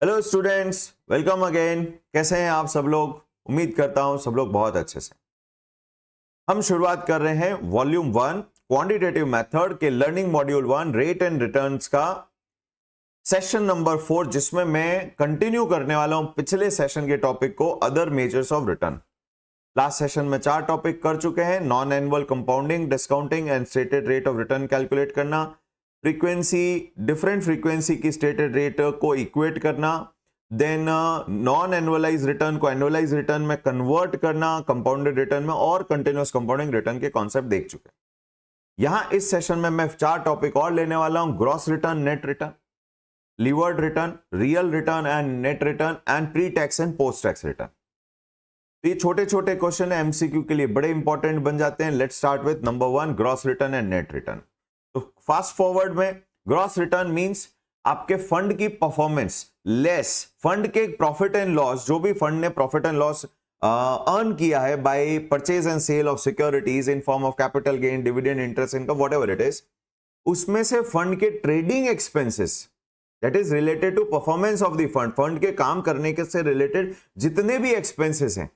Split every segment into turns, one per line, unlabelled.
Hello students, welcome again. कैसे हैं आप सब लोग? उम्मीद करता हूं सब लोग बहुत अच्छे से। हम शुरुआत कर रहे हैं वॉल्यूम 1 क्वांटिटेटिव मेथड के learning module 1 rate and returns का सेशन नंबर 4, जिसमें मैं कंटिन्यू करने वाला हूं पिछले सेशन के टॉपिक को, other measures of return. Last session में 4 टॉपिक कर चुके हैं: non annual compounding, discounting and stated rate of return calculate करना, फ्रीक्वेंसी, डिफरेंट फ्रीक्वेंसी की स्टेटेड रेट को इक्वेट करना, देन नॉन एनुअलाइज रिटर्न को एनुअलाइज रिटर्न में कन्वर्ट करना कंपाउंडेड रिटर्न में, और कंटिन्यूअस कंपाउंडिंग रिटर्न के कॉन्सेप्ट देख चुके हैं। यहां इस सेशन में मैं 4 टॉपिक और लेने वाला हूं: gross return, net return, levered return, real return and net return, and pre tax and post tax return. ये छोटे छोटे क्वेश्चन है, एमसीक्यू के लिए बड़े इंपॉर्टेंट बन जाते हैं। Let's start with number 1, gross return and net return. तो फास्ट फॉरवर्ड में ग्रॉस रिटर्न मींस आपके फंड की परफॉर्मेंस लेस फंड के प्रॉफिट एंड लॉस, जो भी फंड ने प्रॉफिट एंड लॉस अर्न किया है by purchase and sale of securities in form of capital gain, dividend, interest income, whatever it is, उसमें से फंड के trading expenses that is related to performance of the fund, fund के काम करने के से रिलेटेड जितने भी एक्सपेंसेस हैं।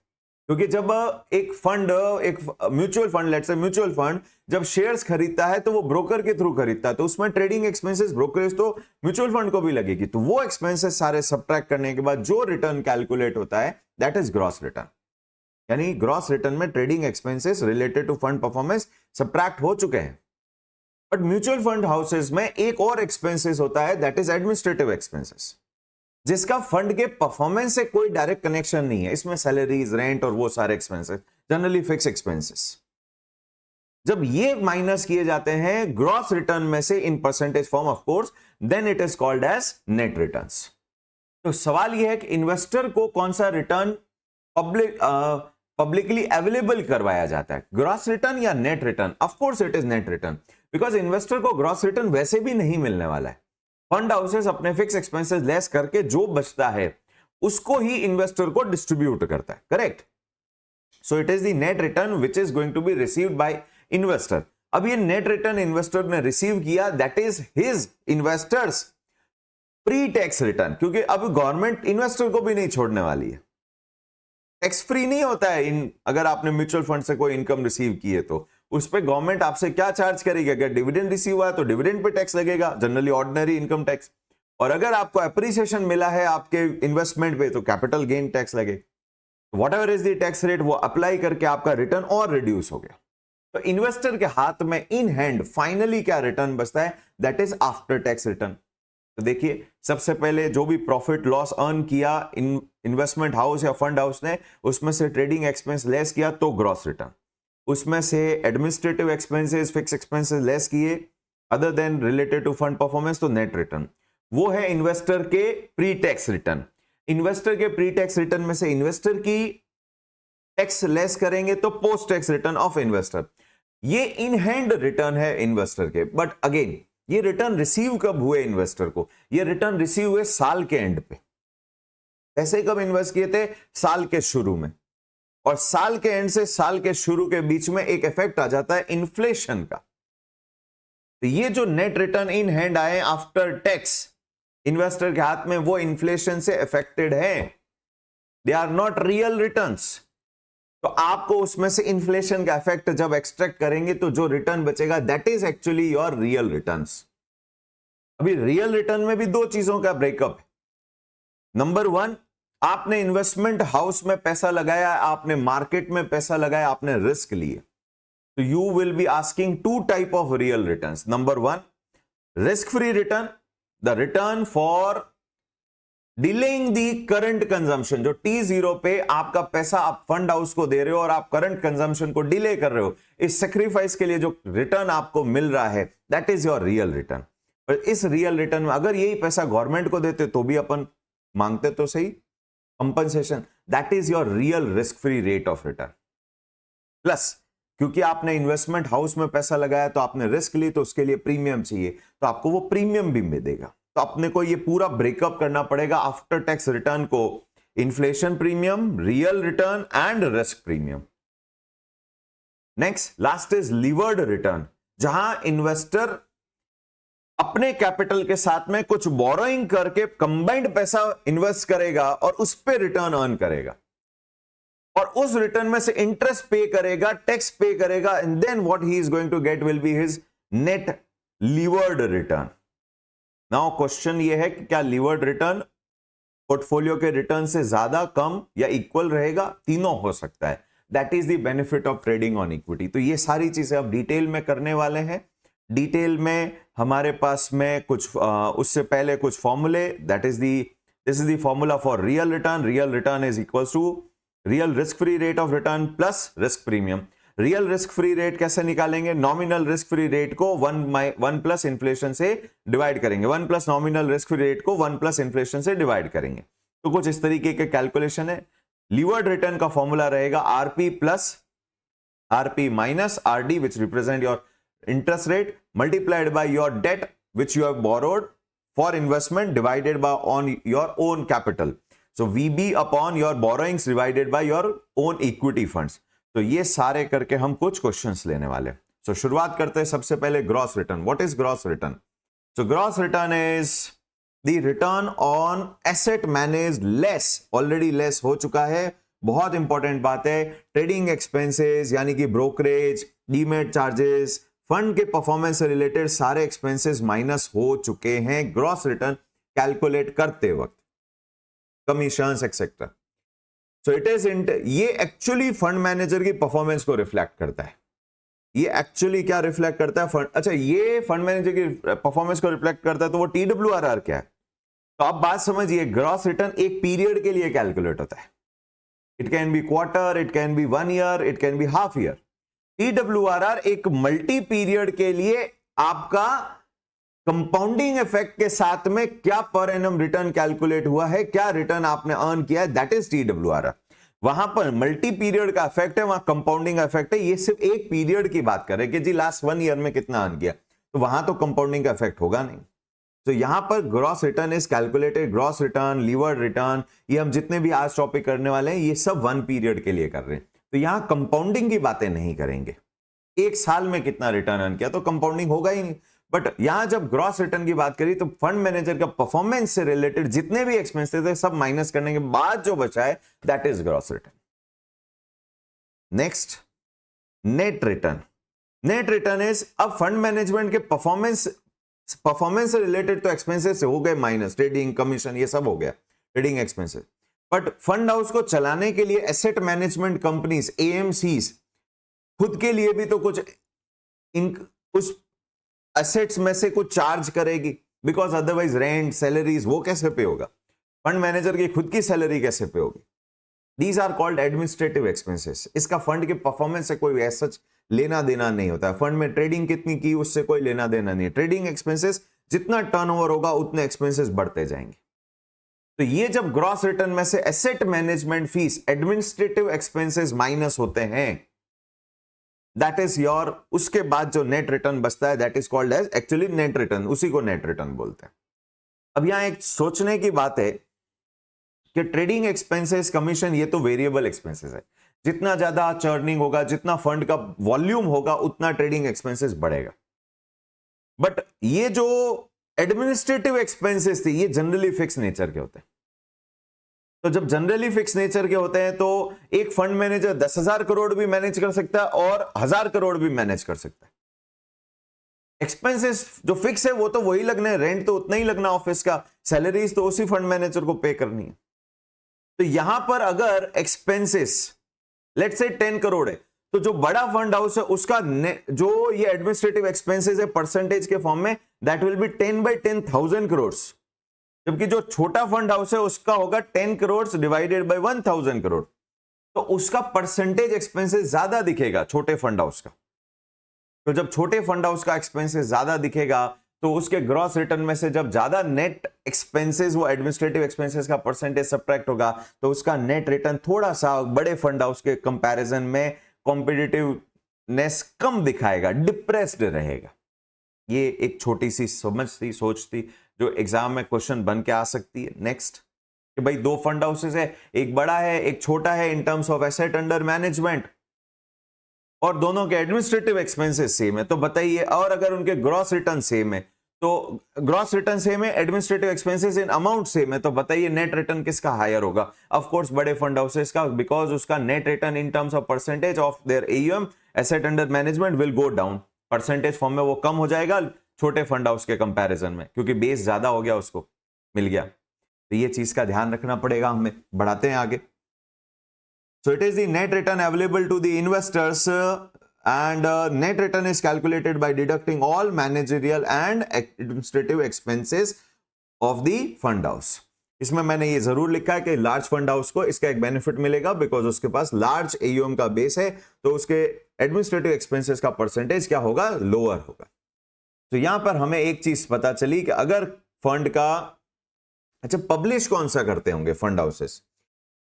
क्योंकि जब एक फंड, एक mutual fund, let's say mutual fund जब शेयर्स खरीदता है तो वो ब्रोकर के थ्रू खरीदता है, तो उसमें ट्रेडिंग एक्सपेंसेस, ब्रोकरेज तो म्यूचुअल फंड को भी लगेगी। तो वो एक्सपेंसेस सारे सब्ट्रैक्ट करने के बाद जो रिटर्न कैलकुलेट होता है दैट इज ग्रॉस रिटर्न। यानी ग्रॉस रिटर्न में trading expenses related to fund performance subtract हो चुके हैं। बट म्यूचुअल फंड हाउसेस में एक और एक्सपेंसेस होता है, दैट इज एडमिनिस्ट्रेटिव एक्सपेंसेस, जिसका फंड के परफॉर्मेंस से कोई डायरेक्ट कनेक्शन नहीं है। इसमें सैलरीज, रेंट और वो सारे एक्सपेंसेस, जनरली फिक्स एक्सपेंसेस, जब ये माइनस किए जाते हैं ग्रॉस रिटर्न में से in percentage form of course, then it is called as net returns. तो सवाल यह है कि इन्वेस्टर को कौन सा रिटर्न पब्लिकली अवेलेबल करवाया जाता है, ग्रॉस रिटर्न या net return? Of course it is net return, because investor को ग्रॉस रिटर्न वैसे भी नहीं मिलने वाला है। फंड हाउसेस अपने फिक्स एक्सपेंसेस लेस करके जो बचता है उसको ही इन्वेस्टर को डिस्ट्रीब्यूट करता है, correct? So it is the net return which is going to be received by investor. अब ये नेट रिटर्न इन्वेस्टर ने रिसीव किया, that is his investors pre tax return, क्योंकि अब गवर्नमेंट इन्वेस्टर को भी नहीं छोड़ने वाली है। टैक्स फ्री नहीं होता है अगर आपने म्यूचुअल फंड से कोई इनकम रिसीव की है तो उस पर गवर्नमेंट आपसे क्या चार्ज करेगी? अगर डिविडेंड रिसीव हुआ है तो डिविडेंड पे टैक्स लगेगा, जनरली ऑर्डिनरी इनकम टैक्स, और अगर आपको एप्रिसिएशन मिला है आपके इन्वेस्टमेंट पे तो कैपिटल गेन टैक्स लगेगा। What ever is the tax rate, वो अप्लाई करके आपका रिटर्न और रिड्यूस हो गया। तो इन्वेस्टर के हाथ में इन हैंड फाइनली क्या रिटर्न बचता है, that is after tax return. तो देखिए, सबसे पहले जो भी प्रॉफिट लॉस अर्न किया इन्वेस्टमेंट हाउस या फंड हाउस ने, उसमें से ट्रेडिंग एक्सपेंस लेस किया तो ग्रॉस रिटर्न, उसमें से administrative expenses, fixed expenses less किए other than related to fund performance, तो नेट रिटर्न। वो है इन्वेस्टर के प्री टैक्स रिटर्न। इन्वेस्टर के प्री टैक्स रिटर्न में से इन्वेस्टर की टैक्स लेस करेंगे तो post tax return of investor. ये इन हैंड रिटर्न है इन्वेस्टर के। बट अगेन, ये रिटर्न रिसीव कब हुए इन्वेस्टर को? ये रिटर्न रिसीव हुए साल के एंड पे। पैसे कब इन्वेस्ट किए थे? साल के शुरू में। और साल के एंड से साल के शुरू के बीच में एक इफेक्ट आ जाता है इन्फ्लेशन का। तो ये जो नेट रिटर्न इन हैंड आए आफ्टर टैक्स इन्वेस्टर के हाथ में, वो इन्फ्लेशन से अफेक्टेड है, they are not real returns. तो आपको उसमें से इन्फ्लेशन का इफेक्ट जब एक्सट्रैक्ट करेंगे तो जो रिटर्न बचेगा that is actually your real returns. अभी रियल रिटर्न में भी दो चीजों का ब्रेकअप है। नंबर 1, आपने इन्वेस्टमेंट हाउस में पैसा लगाया, आपने मार्केट में पैसा लगाया, आपने रिस्क लिए, तो you will be asking 2 type of real returns. Number 1, risk free return, the return for delaying the current consumption. जो T0 पे आपका पैसा आप फंड हाउस को दे रहे हो और आप करंट कंजम्पशन को डिले कर रहे हो, इस सेक्रीफाइस के लिए जो रिटर्न आपको मिल रहा है that is your real return. पर इस रियल रिटर्न में अगर यही पैसा गवर्नमेंट को देते तो भी अपन मांगते तो सही compensation, that is your real risk free rate of return. Plus क्योंकि आपने इन्वेस्टमेंट हाउस में पैसा लगाया तो आपने रिस्क ली, तो उसके लिए प्रीमियम चाहिए, तो आपको वो प्रीमियम भी मिलेगा। तो अपने को ये पूरा ब्रेकअप करना पड़ेगा आफ्टर टैक्स रिटर्न को, inflation premium, real return and risk premium. Next, last is levered return, जहां इन्वेस्टर अपने कैपिटल के साथ में कुछ बोरोइंग करके कंबाइंड पैसा इन्वेस्ट करेगा और उस पर रिटर्न अर्न करेगा और उस रिटर्न में से इंटरेस्ट पे करेगा, टैक्स पे करेगा, and then what he is going to get will be his net levered return. Now question ये है कि क्या लीवर्ड रिटर्न पोर्टफोलियो के रिटर्न से ज्यादा, कम या इक्वल रहेगा? तीनों हो सकता है। That is the benefit of trading on equity. तो ये सारी चीजें अब डिटेल में करने वाले हैं। डिटेल में हमारे पास में कुछ उससे पहले कुछ फॉर्मूले, this is the formula for real return. Real return is equals to real risk free rate of return plus risk premium. Real risk free rate कैसे निकालेंगे? नॉमिनल रिस्क फ्री रेट को 1 प्लस इन्फ्लेशन से divide करेंगे। 1 plus nominal risk free rate को 1 plus inflation से divide करेंगे। तो कुछ इस तरीके के कैलकुलेशन है। लीवर्ड रिटर्न का फॉर्मूला रहेगा RP plus RP minus RD which represent your interest rate multiplied by your debt which you have borrowed for investment divided by on your own capital. So VB upon your borrowings divided by your own equity funds. तो ये सारे करके हम कुछ questions लेने वाले। So शुरुआत करते हैं सबसे पहले gross return. What is gross return? So gross return is the return on asset managed less, already less हो चुका है। बहुत इंपॉर्टेंट बात है। ट्रेडिंग एक्सपेंसेस यानी कि ब्रोकरेज, डीमेट चार्जेस, फंड के परफॉर्मेंस से रिलेटेड सारे एक्सपेंसेस माइनस हो चुके हैं ग्रॉस रिटर्न कैलकुलेट करते वक्त, commissions etcetera. So it is ये एक्चुअली फंड मैनेजर की परफॉर्मेंस को रिफ्लेक्ट करता है। ये एक्चुअली क्या रिफ्लेक्ट करता है? फंड, अच्छा ये फंड मैनेजर की परफॉर्मेंस को रिफ्लेक्ट करता है, तो वो TWRR क्या है? तो आप बात समझिए, ग्रॉस रिटर्न एक पीरियड के लिए कैलकुलेट होता है। It can be quarter, it can be 1 year, it can be half year. TWRR एक मल्टी पीरियड के लिए आपका कंपाउंडिंग इफेक्ट के साथ में क्या पर एनम रिटर्न कैलकुलेट हुआ है, क्या रिटर्न आपने अर्न किया है, दैट इज TWRR। वहां पर मल्टी पीरियड का इफेक्ट है, वहां कंपाउंडिंग इफेक्ट है। ये सिर्फ एक पीरियड की बात कर रहे हैं कि जी लास्ट 1 ईयर में कितना अर्न किया, तो वहां तो कंपाउंडिंग का इफेक्ट होगा नहीं। तो यहां पर gross return is calculated, gross return, levered return, ये हम जितने भी आज टॉपिक करने वाले हैं ये सब 1 पीरियड के लिए कर रहे हैं। तो यहां कंपाउंडिंग की बातें नहीं करेंगे। एक साल में कितना रिटर्न अर्न किया तो कंपाउंडिंग होगा ही नहीं। बट यहां जब ग्रॉस रिटर्न की बात करी तो फंड मैनेजर का परफॉर्मेंस से रिलेटेड जितने भी एक्सपेंसेस थे सब माइनस करने के बाद जो बचा है that is gross return. Next, net return. Net return is, अब फंड मैनेजमेंट के परफॉर्मेंस से रिलेटेड तो एक्सपेंसेस हो गए माइनस, ट्रेडिंग कमीशन ये सब हो गया, trading expenses. But fund house को चलाने के लिए एसेट मैनेजमेंट कंपनीज, AMCs, खुद के लिए भी तो कुछ उस एसेट्स में से कुछ चार्ज करेगी, बिकॉज अदरवाइज रेंट, सैलरीज वो कैसे पे होगा? फंड मैनेजर की खुद की सैलरी कैसे पे होगी? These are called administrative expenses. इसका फंड के परफॉर्मेंस से कोई ऐसा लेना देना नहीं होता है। फंड में ट्रेडिंग कितनी की उससे कोई लेना देना नहीं है। ट्रेडिंग एक्सपेंसेस जितना टर्नओवर होगा उतने एक्सपेंसेस बढ़ते जाएंगे। तो ये जब ग्रॉस रिटर्न में से asset management fees, administrative expenses minus होते हैं, दैट इज योर, उसके बाद जो नेट रिटर्न बचता है that is called as actually net return, उसी को नेट रिटर्न बोलते हैं। अब यहां एक सोचने की बात है कि ट्रेडिंग एक्सपेंसेस, कमीशन, ये तो वेरिएबल एक्सपेंसेस है। जितना ज्यादा चर्निंग होगा, जितना फंड का वॉल्यूम होगा उतना ट्रेडिंग एक्सपेंसेस बढ़ेगा। बट ये जो एडमिनिस्ट्रेटिव एक्सपेंसेस थे ये जनरली फिक्स नेचर के होते हैं। तो जब जनरली फिक्स नेचर के होते हैं तो एक फंड मैनेजर 10,000 करोड़ भी मैनेज कर सकता है और 1,000 करोड़ भी मैनेज कर सकता है। एक्सपेंसेस जो फिक्स है वो तो वही लगने हैं, रेंट तो उतना ही लगना ऑफिस का, सैलरीज तो उसी फंड मैनेजर को पे करनी है। तो यहां पर अगर एक्सपेंसेस लेट्स से 10 करोड़ है तो जो बड़ा फंड हाउस है उसका जो ये एडमिनिस्ट्रेटिव एक्सपेंसेस है परसेंटेज के फॉर्म में दैट विल बी 10/10,000 करोड़, जबकि जो छोटा फंड हाउस है उसका होगा 10 करोड़ डिवाइडेड बाय 1,000 करोड़। तो उसका परसेंटेज एक्सपेंसेस ज्यादा दिखेगा छोटे फंड हाउस का। तो जब छोटे फंड हाउस का एक्सपेंसेस ज्यादा दिखेगा तो उसके ग्रॉस रिटर्न में से जब ज्यादा नेट एक्सपेंसेस, वो एडमिनिस्ट्रेटिव एक्सपेंसेस का परसेंटेज सब्ट्रैक्ट होगा तो उसका नेट रिटर्न थोड़ा सा बड़े फंड हाउस के कंपैरिजन में कॉम्पिटिटिवनेस कम दिखाएगा, डिप्रेस्ड रहेगा। ये एक छोटी सी समझ थी, सोच थी जो एग्जाम में क्वेश्चन बन के आ सकती है। नेक्स्ट, कि भाई दो फंड हाउसेस है, एक बड़ा है एक छोटा है in terms of asset under management, और दोनों के एडमिनिस्ट्रेटिव एक्सपेंसेस सेम है, तो बताइए, और अगर उनके ग्रॉस रिटर्न सेम है तो ग्रॉस रिटर्न सेम है, administrative expenses in amount same है, तो बताइए नेट रिटर्न किसका हायर होगा? ऑफ कोर्स बड़े फंड हाउसेस का, बिकॉज उसका net return in terms of percentage of their AUM asset under management will go down, percentage form में वो कम हो जाएगा छोटे फंड हाउस के कंपैरिजन में, क्योंकि बेस ज्यादा हो गया, उसको मिल गया। तो ये चीज का ध्यान रखना पड़ेगा हमें। बढ़ाते हैं आगे। So it is the net return available to the investors and net return is calculated by deducting all managerial and administrative expenses of the fund house। इसमें मैंने ये जरूर लिखा है कि लार्ज फंड हाउस को इसका एक बेनिफिट मिलेगा, बिकॉज उसके पास लार्ज एयूएम का बेस है, तो उसके एडमिनिस्ट्रेटिव एक्सपेंसेस का परसेंटेज क्या होगा? लोअर होगा। तो यहां पर हमें एक चीज पता चली कि अगर फंड का, अच्छा पब्लिश कौन सा करते होंगे फंड हाउसेस,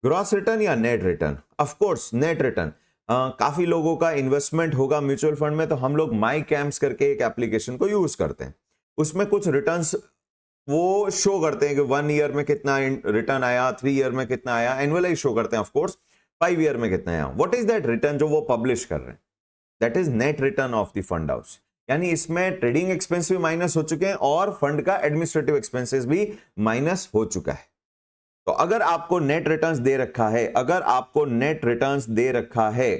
ग्रॉस रिटर्न या net return? Of course net return. काफी लोगों का इन्वेस्टमेंट होगा म्यूचुअल फंड में, तो हम लोग माई कैम्प्स करके एक एप्लीकेशन को यूज करते हैं, उसमें कुछ रिटर्न्स वो शो करते हैं कि 1 ईयर में कितना रिटर्न आया, 3 ईयर में कितना आया, एनुअलाइज शो करते हैं, ऑफ कोर्स 5 ईयर में कितना आया। व्हाट इज दैट रिटर्न जो वो पब्लिश कर रहे हैं? That is net return of the fund house. यानी इसमें ट्रेडिंग एक्सपेंस भी माइनस हो चुके हैं और फंड का एडमिनिस्ट्रेटिव एक्सपेंसेस भी माइनस हो चुका है। तो अगर आपको नेट रिटर्न्स दे रखा है, अगर आपको नेट रिटर्न्स दे रखा है,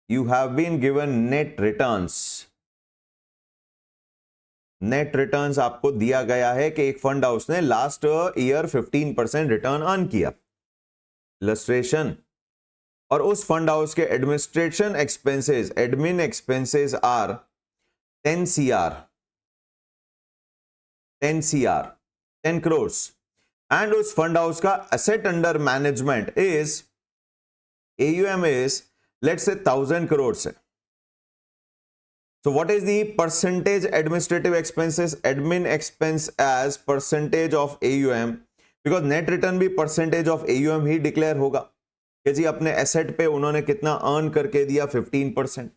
you have been given net returns, net returns आपको दिया गया है कि एक फंड हाउस ने लास्ट ईयर 15% रिटर्न अर्न किया, इलस्ट्रेशन, और उस फंड हाउस के administration expenses, admin expenses are 10 CR, 10 CR, 10 crores, and उस फंड हाउस का asset under management is, AUM is let's say 1000 crores है। So what is the percentage administrative expenses, admin expense as percentage of AUM? Because net return भी percentage of AUM he declare होगा कि जी अपने asset पे उन्होंने कितना earn करके दिया, 15%।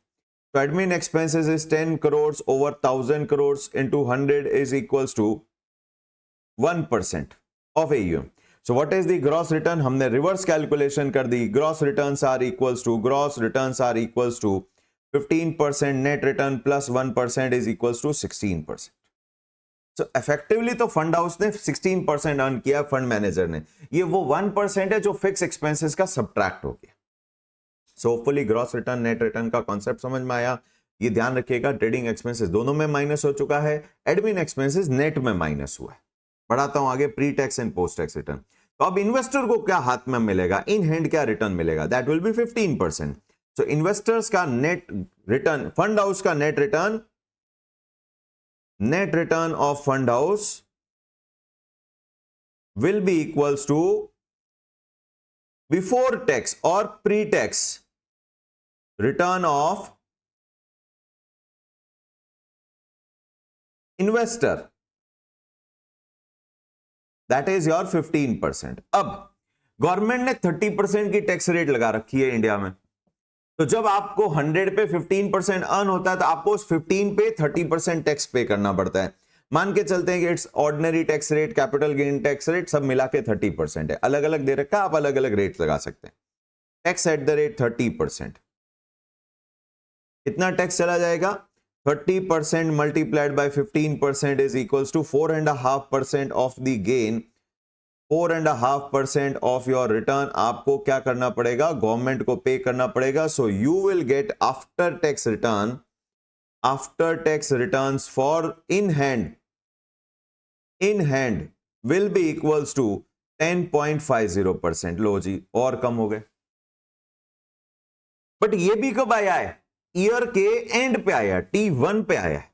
तो admin expenses is 10 crores over 1000 crores into 100 is equals to 1% of AUM। So what is the gross return? हमने रिवर्स कैलकुलेशन कर दी। Gross returns are equals to, gross returns are equals to 15% net return plus 1% is equals to 16%। So effectively तो fund house ने 16% earn किया, fund manager ने। ये वो 1% है जो फिक्स एक्सपेंसेस का सब्ट्रैक्ट हो गया। So hopefully gross return net return का कॉन्सेप्ट समझ में आया। ये ध्यान रखिएगा, ट्रेडिंग एक्सपेंसेस दोनों में माइनस हो चुका है, एडमिन एक्सपेंसेस नेट में माइनस हुआ है। बढ़ाता हूं आगे, pre tax and post tax return. तो अब इन्वेस्टर को क्या हाथ में मिलेगा, इन हैंड क्या रिटर्न मिलेगा? That will be 15%। So investors का नेट रिटर्न, फंड हाउस का net return, net return of fund house will be equals to before tax और pre tax return of investor, that is your 15%। अब government ने 30% की tax rate लगा रखी है India में, तो जब आपको 100 पे 15% अर्न होता है तो आपको उस 15 पे 30% टैक्स पे करना पड़ता है। मान के चलते हैं कि it's ordinary tax rate, capital gain tax rate सब मिला के 30% है, अलग अलग दे रखा है, आप अलग अलग रेट लगा सकते हैं। टैक्स एट द रेट 30%, कितना टैक्स चला जाएगा? 30% multiplied by 15% is equals to 4.5% of the gain। 4.5% of your return आपको क्या करना पड़ेगा? गवर्नमेंट को पे करना पड़ेगा। So you will get after tax return, after tax returns for in hand will be equals to 10.50%। लो जी, और कम हो गए। बट ये भी कब आया है? ईयर के एंड पे आया, T1 पे आया है।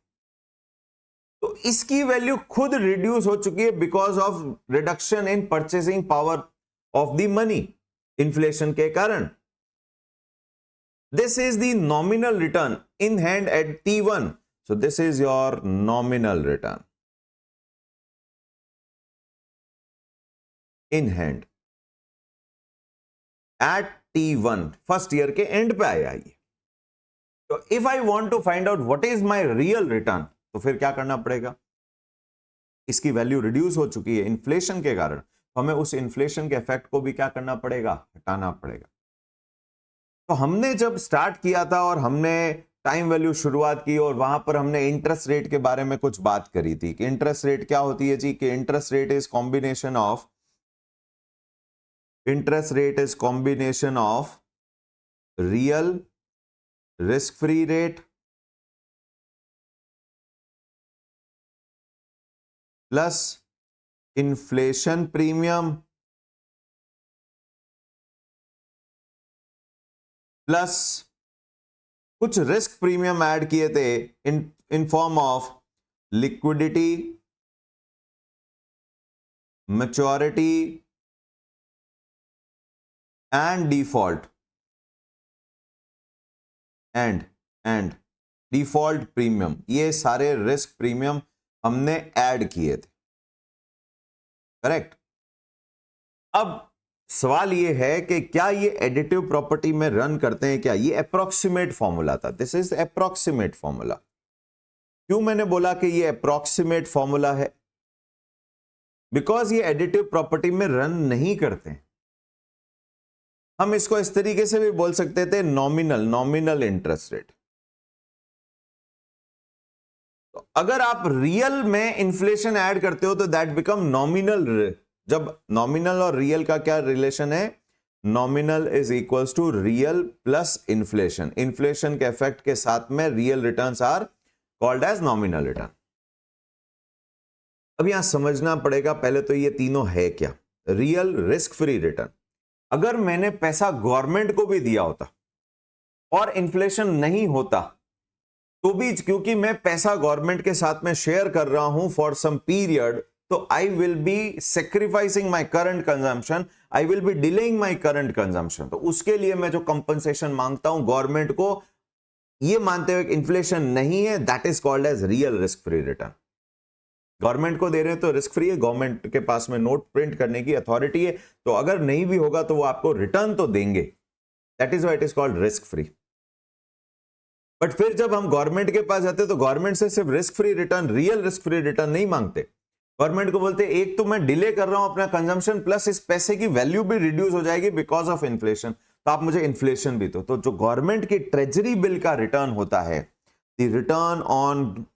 तो इसकी वैल्यू खुद रिड्यूस हो चुकी है because of reduction in purchasing power of the money, inflation के कारण। This is the nominal return in hand at T1। So this is your nominal return in hand at T1, first year के end पे आया ये। तो if I want to find out what is my real return, तो फिर क्या करना पड़ेगा? इसकी वैल्यू रिड्यूस हो चुकी है इन्फ्लेशन के कारण, तो हमें उस इन्फ्लेशन के इफेक्ट को भी क्या करना पड़ेगा? हटाना पड़ेगा। तो हमने जब स्टार्ट किया था और हमने टाइम वैल्यू शुरुआत की और वहां पर हमने इंटरेस्ट रेट के बारे में कुछ बात करी थी कि इंटरेस्ट रेट क्या होती है जी, कि interest rate is combination of real risk free rate plus inflation premium plus कुछ रिस्क प्रीमियम ऐड किए थे इन form of liquidity, maturity and default and default premium. ये सारे रिस्क प्रीमियम हमने ऐड किए थे, करेक्ट। अब सवाल ये है कि क्या ये एडिटिव प्रॉपर्टी में रन करते हैं क्या? ये अप्रोक्सीमेट फॉर्मूला था, दिस इज अप्रोक्सीमेट फॉर्मूला। क्यों मैंने बोला कि ये अप्रोक्सीमेट फॉर्मूला है? बिकॉज ये एडिटिव प्रॉपर्टी में रन नहीं करते। हम इसको इस तरीके से भी बोल सकते थे, नॉमिनल इंटरेस्ट रेट। तो अगर आप रियल में इन्फ्लेशन ऐड करते हो तो दैट बिकम नॉमिनल। जब नॉमिनल और रियल का क्या रिलेशन है? Nominal is equals to real plus inflation. Inflation के इफेक्ट के साथ में real returns are called as nominal return. अब यहां समझना पड़ेगा पहले तो ये तीनों है क्या। रियल रिस्क फ्री रिटर्न, अगर मैंने पैसा गवर्नमेंट को भी दिया होता और इन्फ्लेशन नहीं होता तो भी, क्योंकि मैं पैसा गवर्नमेंट के साथ में शेयर कर रहा हूं फॉर सम पीरियड, तो I will be sacrificing my current consumption, I will be delaying my current consumption. तो उसके लिए मैं जो कंपनसेशन मांगता हूं गवर्नमेंट को, ये मानते हुए इन्फ्लेशन नहीं है, that is called as real risk free return. Government को दे रहे हैं तो रिस्क फ्री है, गवर्नमेंट के पास में नोट प्रिंट करने की अथॉरिटी है, तो अगर नहीं भी होगा तो वो आपको रिटर्न तो देंगे, that is why it is called risk free. But फिर जब हम गवर्नमेंट के पास जाते हैं तो गवर्नमेंट से सिर्फ risk free return, real risk free return नहीं मांगते। गवर्नमेंट को बोलते हैं एक तो मैं डिले कर रहा हूं अपना कंजम्पशन, प्लस इस पैसे की वैल्यू भी रिड्यूस हो जाएगी बिकॉज ऑफ इन्फ्लेशन, तो आप मुझे इन्फ्लेशन भी दो। तो जो गवर्नमेंट की ट्रेजरी बिल का रिटर्न होता है, the return on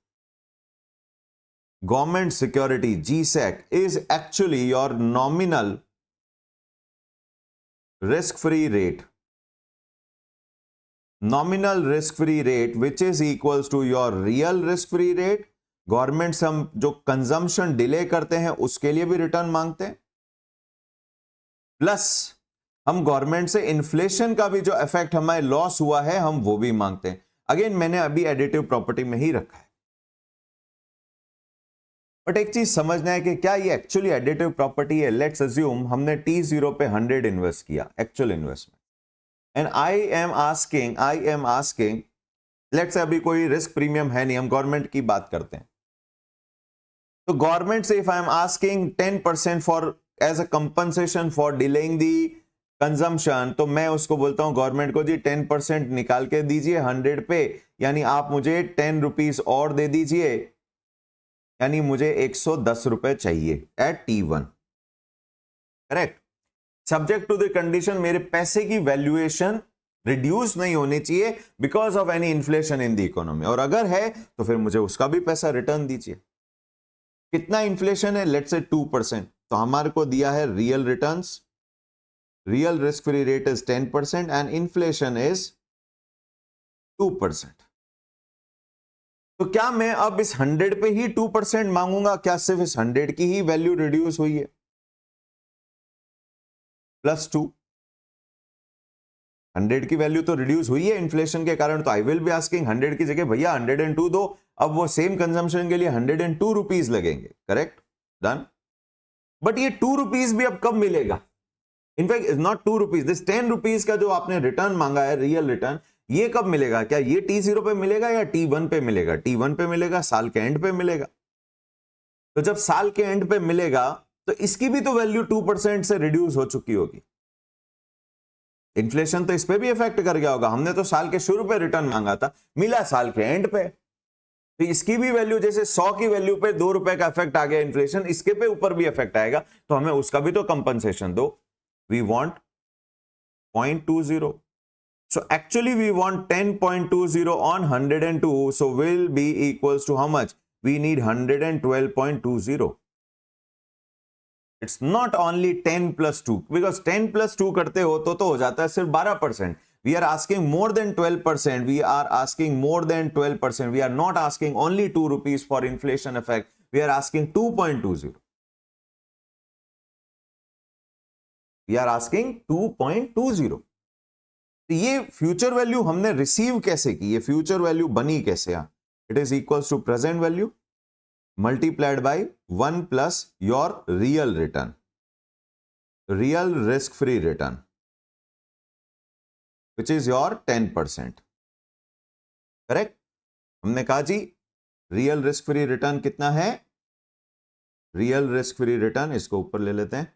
government security GSEC is actually your nominal risk free rate, which is equals to your real risk free rate। Government से हम जो कंजम्पशन डिले करते हैं उसके लिए भी रिटर्न मांगते हैं, प्लस हम गवर्नमेंट से इन्फ्लेशन का भी जो इफेक्ट हमारे लॉस हुआ है हम वो भी मांगते हैं। अगेन मैंने अभी एडिटिव प्रॉपर्टी में ही रखा है, बट एक चीज समझना है कि क्या ये एक्चुअली एडिटिव प्रॉपर्टी है। लेट्स अज्यूम हमने T0 पे 100 इन्वेस्ट किया, actual investment, and I am asking let's अभी कोई रिस्क प्रीमियम है नहीं, हम गवर्नमेंट की बात करते हैं। तो गवर्नमेंट से if I am asking 10% for as a compensation for delaying the consumption, तो मैं उसको बोलता हूं गवर्नमेंट को जी 10% निकाल के दीजिए 100 पे, यानी आप मुझे 10 रुपीज और दे दीजिए, यानी मुझे 110 रुपए चाहिए at T1, correct. Subject to the condition मेरे पैसे की वैल्यूएशन रिड्यूस नहीं होनी चाहिए because of any inflation in the economy, और अगर है तो फिर मुझे उसका भी पैसा रिटर्न दीजिए। कितना इन्फ्लेशन है? लेट्स से 2%, तो हमारे को दिया है real returns, real risk free rate is 10% and inflation is 2%। तो क्या मैं अब इस 100 पे ही 2% मांगूंगा? क्या सिर्फ इस 100 की ही वैल्यू रिड्यूस हुई है? +2, 100 की वैल्यू तो रिड्यूस हुई है इन्फ्लेशन के कारण, तो आई विल बी आस्किंग 100 की जगह भैया 102 दो। अब वो सेम कंजम्पशन के लिए 102 रुपीज लगेंगे, करेक्ट, डन। बट ये 2 रुपीज भी अब कब मिलेगा? In fact is not 2 rupees, this 10 rupees का जो आपने रिटर्न मांगा है रियल रिटर्न, ये कब मिलेगा? क्या ये T0 पे मिलेगा या T1 पे मिलेगा? T1 पे मिलेगा, साल के एंड पे मिलेगा। तो जब साल के एंड पे मिलेगा तो इसकी भी तो वैल्यू 2% से रिड्यूस हो चुकी होगी। इन्फ्लेशन तो इस पे भी इफेक्ट कर गया होगा, हमने तो साल के शुरू पे रिटर्न मांगा था, मिला साल के एंड पे, तो इसकी भी वैल्यू जैसे 100 की वैल्यू पे 2 रुपए का इफेक्ट आ गया इन्फ्लेशन, इसके पे ऊपर भी इफेक्ट आएगा, तो हमें उसका भी तो कंपनसेशन दो। We want 0.20, So actually we want 10.20 on 102. So will be equals to how much? We need 112.20. It's not only 10 plus 2, because 10 plus 2 करते हो तो हो जाता है सिर्फ 12%. We are asking more than 12%. We are asking more than 12%. We are not asking only 2 rupees for inflation effect. We are asking 2.20. We are asking 2.20. तो ये future value हमने रिसीव कैसे की, ये फ्यूचर वैल्यू बनी कैसे? It is equals to present value multiplied by 1 plus your real return, real risk free return, which is your 10%. Correct? हमने कहा जी रियल रिस्क फ्री रिटर्न कितना है? रियल रिस्क फ्री रिटर्न, इसको ऊपर ले लेते हैं,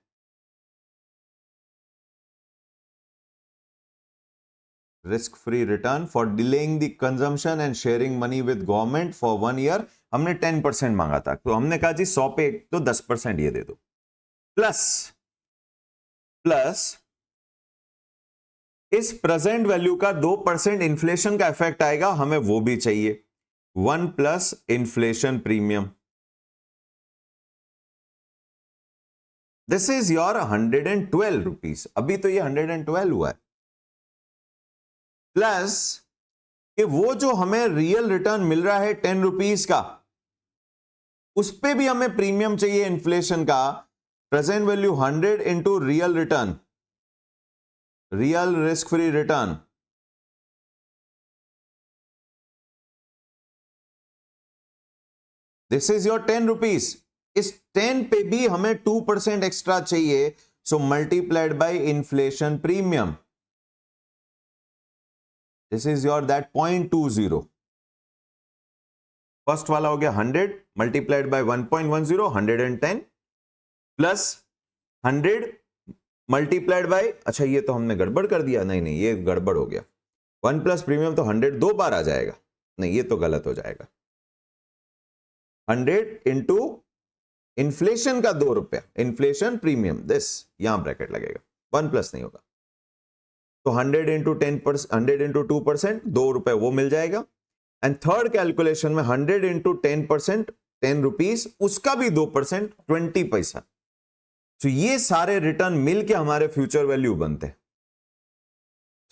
risk free return for delaying the consumption and sharing money with government for 1 year. हमने 10% मांगा था, तो हमने कहा जी 100 पे तो 10% ये दे दो, प्लस इस प्रेजेंट वैल्यू का 2% इन्फ्लेशन का इफेक्ट आएगा, हमें वो भी चाहिए. 1 plus inflation premium. This is your 112 rupees. अभी तो ये 112 हुआ है, प्लस कि वो जो हमें रियल रिटर्न मिल रहा है 10 रुपीज का, उस पे भी हमें प्रीमियम चाहिए इन्फ्लेशन का. Present value 100 into real return, real risk free return. This is your 10 rupees. इस 10 पे भी हमें 2% एक्स्ट्रा चाहिए, so multiplied by inflation premium. This is your that 0.20. First वाला हो गया 100 multiplied by 1.10, 110 plus 100 multiplied by, अच्छा ये तो हमने गड़बड़ कर दिया, नहीं ये गड़बड़ हो गया. 1 प्लस प्रीमियम तो 100 दो बार आ जाएगा, नहीं ये तो गलत हो जाएगा. 100 इंटू इन्फ्लेशन का 2 रुपया, इन्फ्लेशन प्रीमियम, दिस यहां ब्रैकेट लगेगा, 1 प्लस नहीं होगा. तो 100 इंटू 10%, 100 इंटू 2%, 2 रुपए वो मिल जाएगा. एंड थर्ड कैलकुलेशन में 100 इंटू 10%, 10 रुपीज, उसका भी 2%, 20 पैसा. तो ये सारे रिटर्न मिलके हमारे फ्यूचर वैल्यू बनते हैं.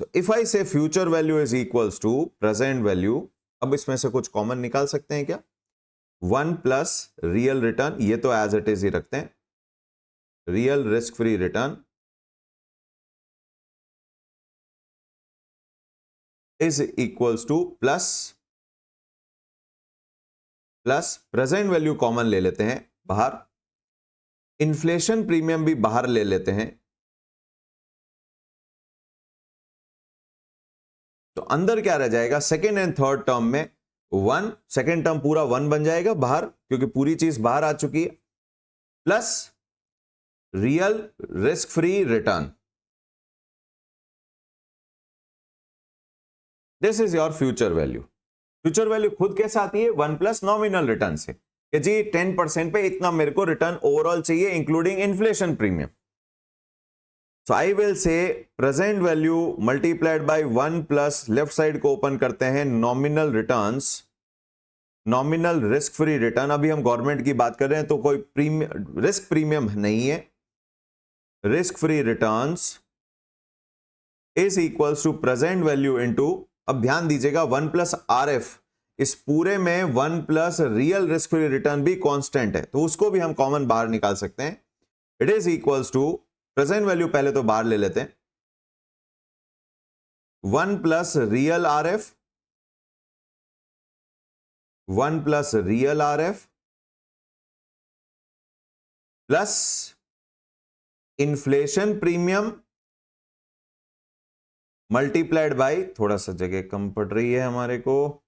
तो if I say future value is equals to present value, अब इसमें से कुछ कॉमन निकाल सकते हैं क्या? 1 प्लस रियल रिटर्न, ये तो एज इट इज ही रखते हैं, real risk free return is equals two plus present value common ले लेते हैं बाहर, इन्फ्लेशन प्रीमियम भी बाहर ले लेते हैं. तो अंदर क्या रह जाएगा? सेकेंड एंड थर्ड टर्म में 1, सेकेंड टर्म पूरा 1 बन जाएगा बाहर, क्योंकि पूरी चीज बाहर आ चुकी है, plus real risk free return. This is your future value. Future value खुद कैसे आती है? 1 प्लस नॉमिनल रिटर्न से, कि जी 10% पे इतना मेरे को रिटर्न ओवरऑल चाहिए including inflation premium. So I will say present value multiplied by 1 plus, left side को ओपन करते हैं, nominal returns, nominal risk free return. अभी हम गवर्नमेंट की बात कर रहे हैं तो कोई प्रीमियम, रिस्क प्रीमियम नहीं है, risk free returns is equals to present value into, अब ध्यान दीजिएगा 1 प्लस RF, इस पूरे में 1 plus real risk free return भी कांस्टेंट है, तो उसको भी हम कॉमन बाहर निकाल सकते हैं. It is equals to present value पहले तो बाहर ले लेते हैं, 1 plus real RF, 1 plus real RF plus inflation premium multiplied by, थोड़ा सा जगह कम पड़ रही है हमारे को,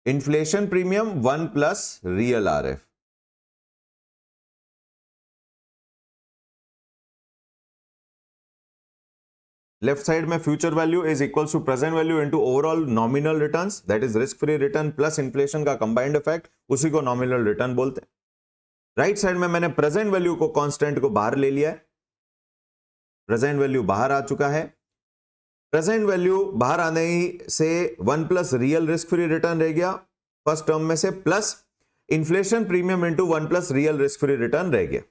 inflation premium 1 plus real RF. Left side में future value is equals to present value into overall nominal returns, that is risk free return plus inflation का कंबाइंड इफेक्ट, उसी को नॉमिनल रिटर्न बोलते हैं. राइट साइड में मैंने present value को constant को बाहर ले लिया है, प्रेजेंट वैल्यू बाहर आ चुका है। प्रेजेंट वैल्यू बाहर आने से 1 plus real risk free return रह गया फर्स्ट टर्म में से, plus inflation premium into 1 plus real risk free return रह गया।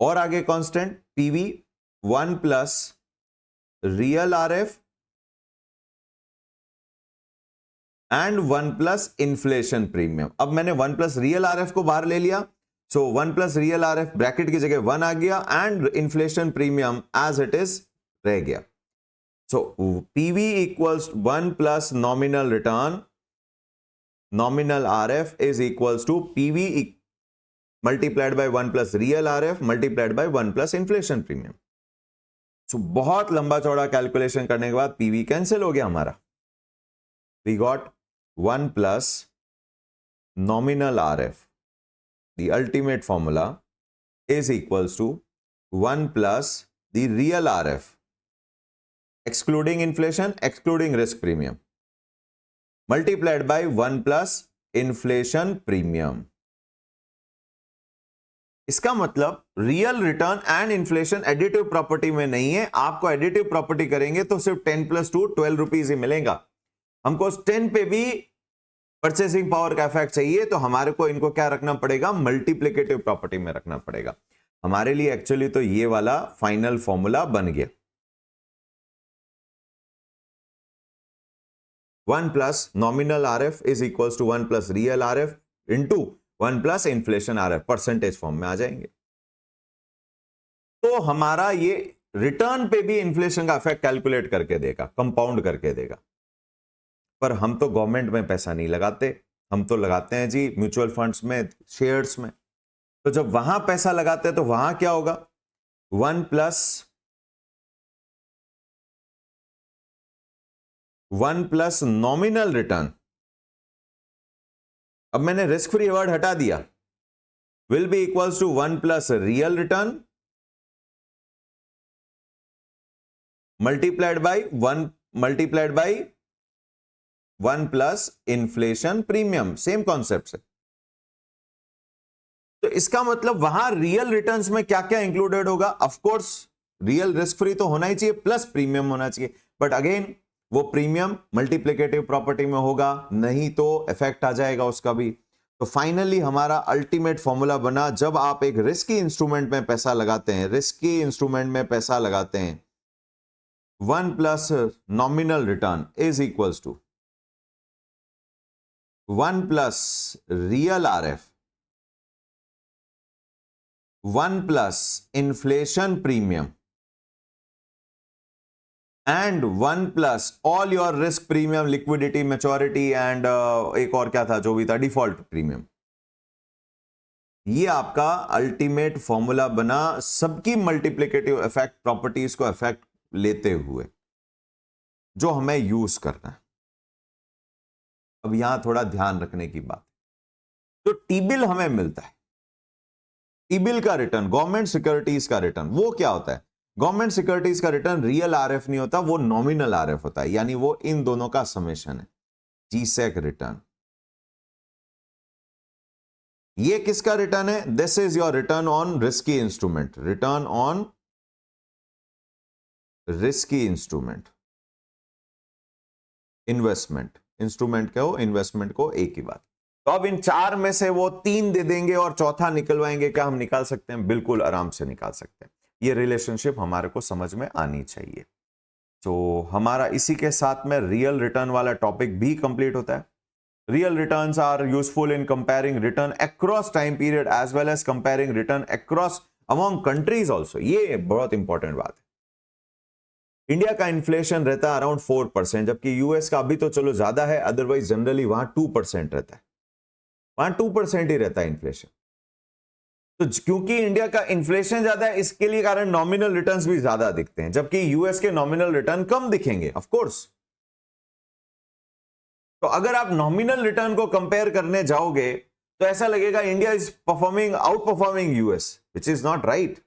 और आगे constant PV 1 plus real RF and 1 plus inflation premium. अब मैंने 1 प्लस रियल आरएफ को बाहर ले लिया, so 1 plus real RF bracket की जगह 1 आ गया and inflation premium as it is रह गया। So PV equals 1 plus nominal return, nominal RF is equals to PV multiplied by 1 plus real RF multiplied by 1 plus inflation premium. So बहुत लंबा चौड़ा calculation करने के बाद पीवी कैंसिल हो गया हमारा। We got 1 plus nominal RF. The ultimate formula is equals to 1 plus the real RF, excluding inflation, excluding risk premium, multiplied by 1 plus inflation premium. इसका मतलब real return and inflation additive property में नहीं है। आपको additive property करेंगे तो सिर्फ 10 plus 2 12 rupees ही मिलेगा। हमको 10 पे भी परचेसिंग पावर का इफेक्ट चाहिए, तो हमारे को इनको क्या रखना पड़ेगा, मल्टीप्लिकेटिव प्रॉपर्टी में रखना पड़ेगा। हमारे लिए एक्चुअली तो ये वाला फाइनल फॉर्मूला बन गया। 1 plus nominal RF is equals to 1 plus real RF into 1 plus inflation RF, percentage form में आ जाएंगे। तो हमारा ये रिटर्न पे भी इन्फ्लेशन का इफेक्ट कैलकुलेट करके देगा, कंपाउंड करके देगा। पर हम तो गवर्नमेंट में पैसा नहीं लगाते, हम तो लगाते हैं जी म्यूचुअल फंड्स में, शेयर्स में। तो जब वहां पैसा लगाते हैं तो वहां क्या होगा, 1 प्लस नॉमिनल रिटर्न। अब मैंने रिस्क फ्री वर्ड हटा दिया, will be equals to 1 plus real return multiplied by 1 plus inflation premium. Same concept है। तो इसका मतलब वहां रियल रिटर्न्स में क्या क्या इंक्लूडेड होगा, of course real risk free तो होना ही चाहिए, प्लस प्रीमियम होना चाहिए। बट अगेन वो प्रीमियम मल्टीप्लिकेटिव प्रॉपर्टी में होगा, नहीं तो इफेक्ट आ जाएगा उसका भी। तो फाइनली हमारा अल्टीमेट फॉर्मूला बना, जब आप एक रिस्की इंस्ट्रूमेंट में पैसा लगाते हैं, रिस्की इंस्ट्रूमेंट में पैसा लगाते हैं, 1 plus nominal return is equals to 1 plus real RF 1 plus inflation premium and 1 plus all your risk premium, liquidity, maturity and एक और क्या था जो भी था, डिफॉल्ट प्रीमियम। ये आपका अल्टीमेट फॉर्मूला बना, सबकी मल्टीप्लिकेटिव इफेक्ट प्रॉपर्टीज को इफेक्ट लेते हुए, जो हमें यूज करना है। अब यहां थोड़ा ध्यान रखने की बात, तो टी-बिल हमें मिलता है, टी-बिल का रिटर्न, गवर्नमेंट सिक्योरिटीज का रिटर्न, वो क्या होता है, गवर्नमेंट सिक्योरिटीज का रिटर्न रियल आरएफ नहीं होता, वो नॉमिनल आरएफ होता है, यानी वो इन दोनों का समेशन है, जीसेक रिटर्न। ये किसका रिटर्न है, this is your return on risky instrument, return on risky instrument, investment, instrument को, इन्वेस्टमेंट को, एक ही बात। तो अब इन 4 में से वो 3 दे देंगे और चौथा निकलवाएंगे, क्या हम निकाल सकते हैं, बिल्कुल आराम से निकाल सकते हैं। ये रिलेशनशिप हमारे को समझ में आनी चाहिए। तो हमारा इसी के साथ में रियल रिटर्न वाला टॉपिक भी कंप्लीट होता है। Real returns are useful in comparing return across time period as well as comparing return across among countries also. ये बहुत इंपॉर्टेंट बात है। इंडिया का इन्फ्लेशन रहता है अराउंड 4%, जबकि यूएस का अभी तो चलो ज्यादा है, अदरवाइज जनरली वहां 2% रहता है, वहां 2% ही रहता है इन्फ्लेशन। तो क्योंकि इंडिया का इन्फ्लेशन ज्यादा है, इसके लिए कारण नॉमिनल रिटर्न्स भी ज्यादा दिखते हैं, जबकि यूएस के नॉमिनल रिटर्न कम दिखेंगे ऑफ कोर्स। तो अगर आप नॉमिनल रिटर्न को कंपेयर करने जाओगे तो ऐसा लगेगा India is performing, out performing US, which is not right.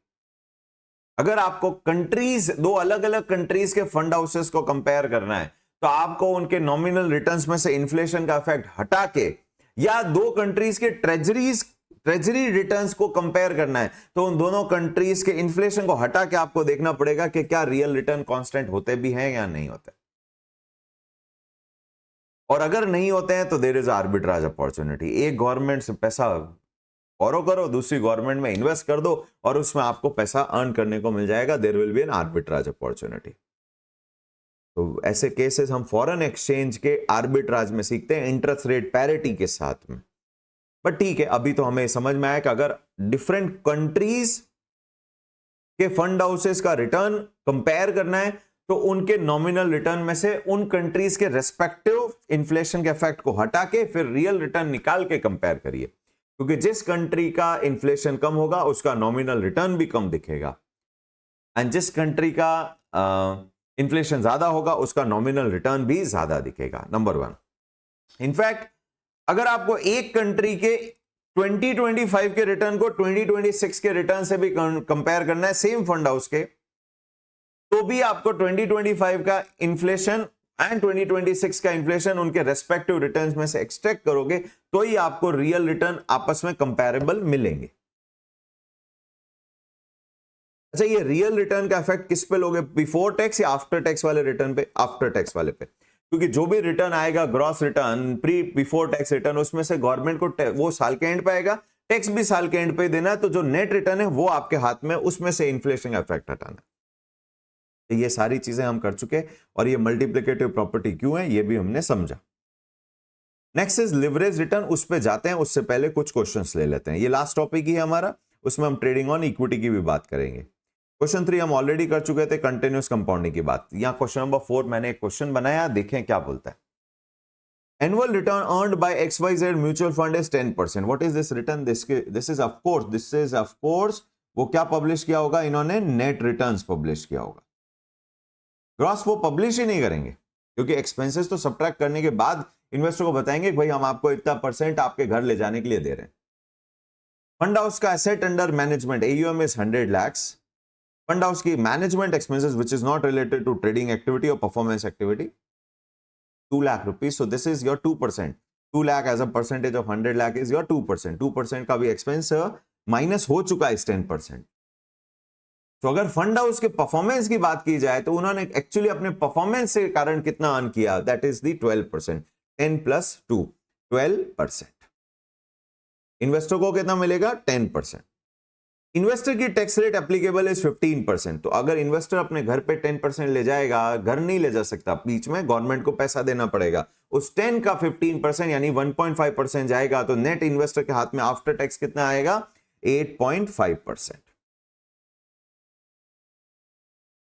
अगर आपको कंट्रीज, 2 अलग अलग कंट्रीज के फंड हाउसेस को कंपेयर करना है, तो आपको उनके नॉमिनल रिटर्न्स में से इन्फ्लेशन का इफेक्ट हटा के, या 2 कंट्रीज के ट्रेजरी रिटर्न्स को कंपेयर करना है तो उन दोनों कंट्रीज के इन्फ्लेशन को हटा के आपको देखना पड़ेगा कि क्या रियल रिटर्न कांस्टेंट होते भी हैं या नहीं होते, और अगर नहीं होते हैं तो देयर इज आर्बिट्राज अपॉर्चुनिटी। एक गवर्नमेंट से पैसा बोरो करो, दूसरी गवर्नमेंट में इन्वेस्ट कर दो और उसमें आपको पैसा अर्न करने को मिल जाएगा, there will be an arbitrage opportunity. तो ऐसे केसेस हम फॉरेन एक्सचेंज के आर्बिट्राज में सीखते हैं इंटरेस्ट रेट पैरिटी के साथ में। बट ठीक है, अभी तो हमें समझ में आया कि अगर डिफरेंट कंट्रीज के फंड हाउसेस का रिटर्न कंपेयर करना है तो उनके नॉमिनल रिटर्न में से उन कंट्रीज के रेस्पेक्टिव इन्फ्लेशन के इफेक्ट को हटा के फिर रियल रिटर्न निकाल के कंपेयर करिए, क्योंकि जिस कंट्री का इन्फ्लेशन कम होगा उसका नॉमिनल रिटर्न भी कम दिखेगा, एंड जिस कंट्री का इन्फ्लेशन ज्यादा होगा उसका नॉमिनल रिटर्न भी ज्यादा दिखेगा। नंबर 1, इनफैक्ट अगर आपको एक कंट्री के 2025 के रिटर्न को 2026 के रिटर्न से भी कंपेयर करना है सेम फंड हाउस के, तो भी आपको 2025 का इन्फ्लेशन एंड 2026 का इन्फ्लेशन उनके रेस्पेक्टिव रिटर्न्स में से एक्सट्रैक्ट करोगे तो ही आपको रियल रिटर्न आपस में कंपैरेबल मिलेंगे। अच्छा, ये रियल रिटर्न का इफेक्ट किस पे लोगे, बिफोर टैक्स या आफ्टर टैक्स वाले रिटर्न पे? आफ्टर टैक्स वाले पे, क्योंकि जो भी रिटर्न आएगा gross return, before tax return, उसमें से गवर्नमेंट को वो साल के एंड पे आएगा, टैक्स भी साल के एंड पे देना है, तो जो नेट रिटर्न है वो आपके हाथ में, उसमें से इन्फ्लेशन का इफेक्ट हटाना है। तो ये सारी चीजें हम कर चुके, और ये मल्टीप्लिकेटिव प्रॉपर्टी क्यों है ये भी हमने समझा। नेक्स्ट इज लिवरेज रिटर्न, उस पे जाते हैं, उससे पहले कुछ क्वेश्चंस ले लेते हैं। ये लास्ट टॉपिक ही है हमारा, उसमें हम ट्रेडिंग ऑन इक्विटी की भी बात करेंगे। क्वेश्चन 3 हम ऑलरेडी कर चुके थे, कंटिन्यूअस कंपाउंडिंग की बात। यहां क्वेश्चन नंबर 4 मैंने एक क्वेश्चन बनाया, देखें क्या बोलता है। Annual return earned by XYZ mutual fund is 10%। What is this return? This is of course वो क्या पब्लिश किया होगा इन्होंने? नेट रिटर्न्स पब्लिश किया होगा। ग्रॉस वो पब्लिश ही नहीं करेंगे, क्योंकि एक्सपेंसेस तो सब्ट्रैक्ट करने के बाद इन्वेस्टर को बताएंगे कि भाई हम आपको इतना % आपके घर ले जाने के लिए दे रहे हैं। फंड हाउस का asset under management AUM is 100 lakhs। Fund house की management expenses which is not related to trading activity और performance activity 2 lakh rupees। So this is your 2%। 2 lakh as a percentage of 100 lakh is your 2%। 2% का भी expense minus हो चुका है इस 10%। तो अगर फंड हाउस के परफॉर्मेंस की बात की जाए तो उन्होंने एक्चुअली अपने परफॉर्मेंस के कारण कितना अर्न किया? That is the 12%। 10 + 2 12%। इन्वेस्टर को कितना मिलेगा? 10%। इन्वेस्टर की टैक्स रेट एप्लीकेबल इज 15%। तो अगर इन्वेस्टर अपने घर पे 10% ले जाएगा, घर नहीं ले जा सकता, बीच में गवर्नमेंट को पैसा देना पड़ेगा, उस 10 का 15% यानी 1.5% जाएगा, तो नेट इन्वेस्टर के हाथ में आफ्टर टैक्स कितना आएगा? 8.5%।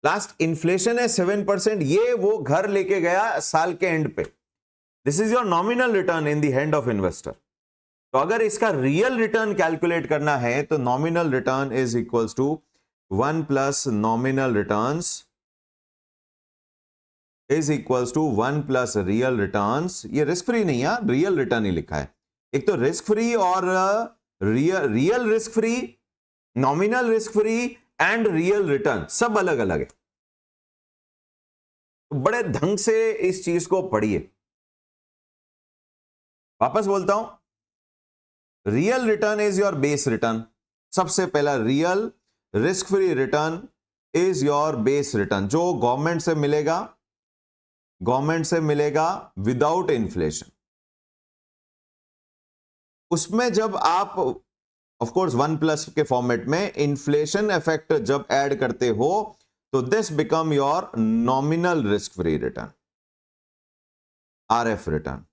लास्ट इन्फ्लेशन है 7%, ये वो घर लेके गया साल के एंड पे। This is your nominal return in the hand of investor. तो अगर इसका रियल रिटर्न कैलकुलेट करना है तो nominal return is equals to 1 + nominal returns is equals to 1 + real returns. ये रिस्क फ्री नहीं है, रियल रिटर्न ही लिखा है। एक तो रिस्क फ्री और real risk free, nominal risk free and real return सब अलग अलग है। तो बड़े ढंग से इस चीज को पढ़िए। वापस बोलता हूं, real return is your base return. सबसे पहला real risk free return is your base return, जो गवर्नमेंट से मिलेगा विदाउट इन्फ्लेशन। उसमें जब आप ऑफ कोर्स 1+ के फॉर्मेट में इन्फ्लेशन इफेक्ट जब ऐड करते हो तो this become your nominal risk free return, RF return.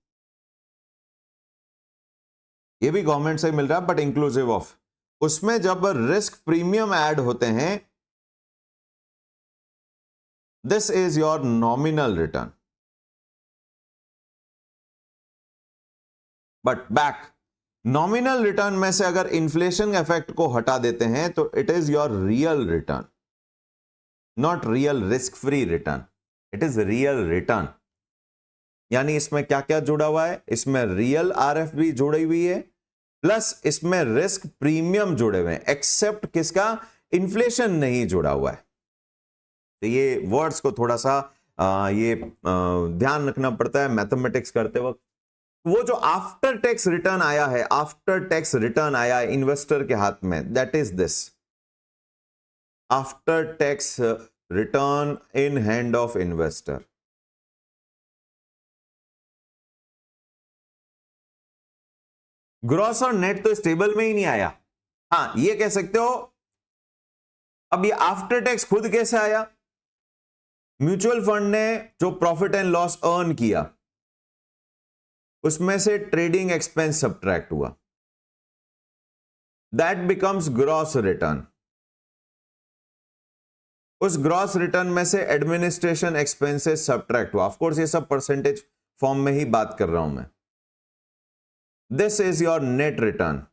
ये भी गवर्नमेंट से मिल रहा है बट इंक्लूसिव ऑफ। उसमें जब रिस्क प्रीमियम ऐड होते हैं, this is your nominal return. But back nominal return में से अगर इन्फ्लेशन इफेक्ट को हटा देते हैं तो it is your real return, not real risk free return, it is real return. यानी इसमें क्या क्या जुड़ा हुआ है? इसमें रियल RF भी जुड़ी हुई है, प्लस इसमें रिस्क प्रीमियम जुड़े हुए हैं, एक्सेप्ट किसका? इन्फ्लेशन नहीं जुड़ा हुआ है। तो ये वर्ड्स को थोड़ा सा ध्यान रखना पड़ता है मैथमेटिक्स करते वक्त। वो जो आफ्टर टैक्स रिटर्न आया है, आफ्टर टैक्स रिटर्न आया है इन्वेस्टर के हाथ में, that is this after tax return in hand of investor. Gross और नेट तो स्टेबल में ही नहीं आया। हाँ, ये कह सकते हो। अब ये आफ्टर टैक्स खुद कैसे आया? म्यूचुअल फंड ने जो प्रॉफिट एंड लॉस अर्न किया उसमें से ट्रेडिंग एक्सपेंस सब्ट्रैक्ट हुआ, दैट बिकम्स ग्रॉस रिटर्न। उस ग्रॉस रिटर्न में से एडमिनिस्ट्रेशन एक्सपेंसेस सब्ट्रैक्ट हुआ। ऑफ कोर्स ये सब परसेंटेज फॉर्म में ही बात कर रहा हूं मैं। This is your net return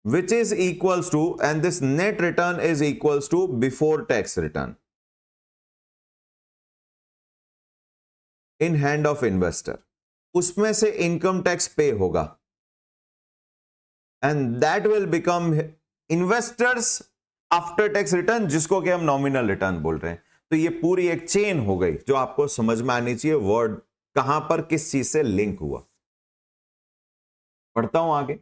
which is equals to, and this net return is equals to before tax return in hand of investor। उसमें से इनकम टैक्स पे होगा and that will become investors after tax return, जिसको कि हम nominal return बोल रहे हैं। तो ये पूरी एक चेन हो गई जो आपको समझ में आनी चाहिए, वर्ड कहां पर किस चीज से लिंक हुआ। पढ़ता हूं आगे।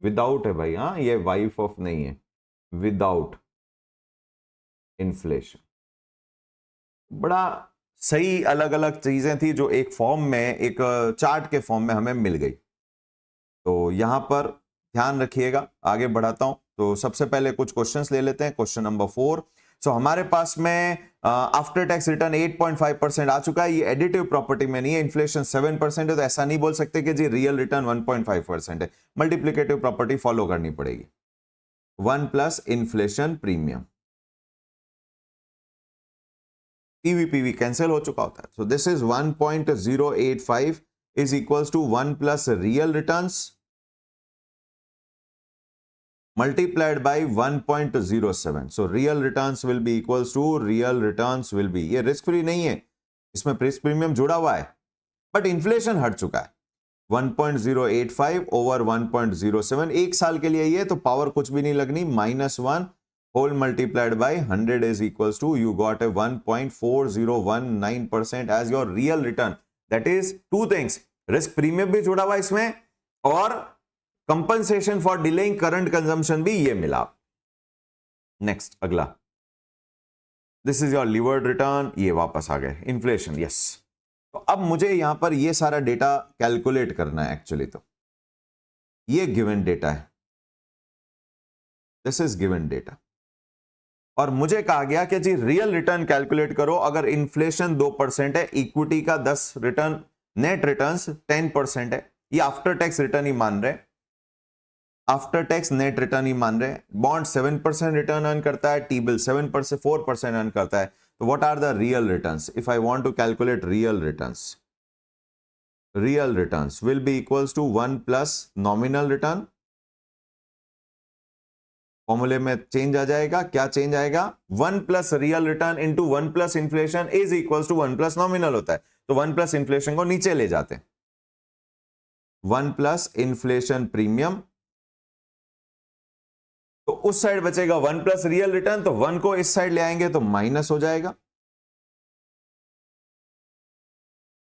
विदाउट है भाई, हाँ, ये वाइफ ऑफ नहीं है, विदाउट इन्फ्लेशन। बड़ा सही अलग अलग चीजें थी जो एक फॉर्म में, एक चार्ट के फॉर्म में हमें मिल गई। तो यहां पर ध्यान रखिएगा। आगे बढ़ाता हूं तो सबसे पहले कुछ क्वेश्चंस ले लेते हैं। Question number 4। सो हमारे पास में आफ्टर टैक्स रिटर्न 8.5% आ चुका है। ये एडिटिव प्रॉपर्टी में नहीं है, इन्फ्लेशन 7% है, तो ऐसा नहीं बोल सकते कि जी रियल रिटर्न 1.5% है। मल्टीप्लिकेटिव प्रॉपर्टी फॉलो करनी पड़ेगी। 1 plus inflation premium, PV cancel हो चुका होता है। So this is 1.085 is equals to 1 plus real returns multiplied by 1.07. So real returns will be equals to real returns will be, ये risk free नहीं है, इसमें रिस्क प्रीमियम जुड़ा हुआ है, बट इन्फ्लेशन हट चुका है। 1.085 ओवर 1.07, एक साल के लिए ये, तो पावर कुछ भी नहीं लगनी, -1 whole multiplied by 100 is equals to, you got a 1.4019% as your real return. That is two things, risk premium भी जुड़ा हुआ है इसमें और compensation for delaying current consumption भी ये मिला। नेक्स्ट अगला, this is your levered return, ये वापस आ गए इन्फ्लेशन, यस। तो अब मुझे यहां पर ये सारा डेटा कैलकुलेट करना है। एक्चुअली तो ये गिवन डेटा है, दिस इज गिवन डेटा, और मुझे कहा गया कि जी रियल रिटर्न कैलकुलेट करो। अगर इन्फ्लेशन 2% है, इक्विटी का 10 रिटर्न, नेट रिटर्न्स 10% है, ये आफ्टर टैक्स रिटर्न ही मान रहे, आफ्टर टैक्स नेट रिटर्न ही मान रहे हैं। बॉन्ड 7% रिटर्न अर्न करता है, टी बिल 7%, 4% अर्न करता है। तो what are the real returns? If I want to calculate real returns will be equals to 1 plus nominal return. फॉर्मूले में चेंज आ जाएगा, क्या चेंज आएगा? 1 plus real return into 1 plus inflation is equals to 1 plus nominal होता है। तो 1 plus inflation को नीचे ले जाते हैं, 1 प्लस इन्फ्लेशन प्रीमियम, तो उस साइड बचेगा 1 प्लस रियल रिटर्न, तो 1 को इस साइड ले आएंगे तो माइनस हो जाएगा।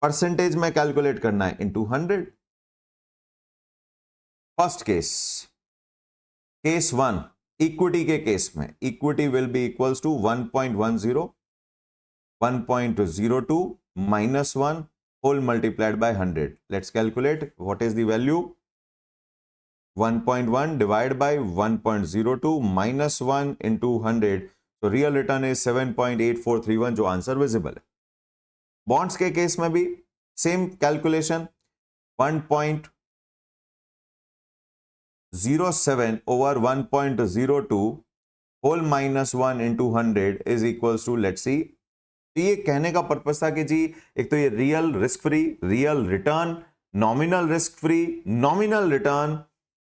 परसेंटेज में कैलकुलेट करना है into 100। First case, case 1 equity के केस में, equity will be equals to 1.10, 1.02 minus 1 whole multiplied by 100। Let's calculate what is the value. 1.1 divided by 1.02 minus 1 into 100, so real return is 7.8431, जो answer visible है। Bonds के case में भी same calculation, 1.07 over 1.02 whole minus 1 into 100 is equals to, let's see. तो ये कहने का purpose था कि जी एक तो ये real risk free, real return, nominal risk free, nominal return,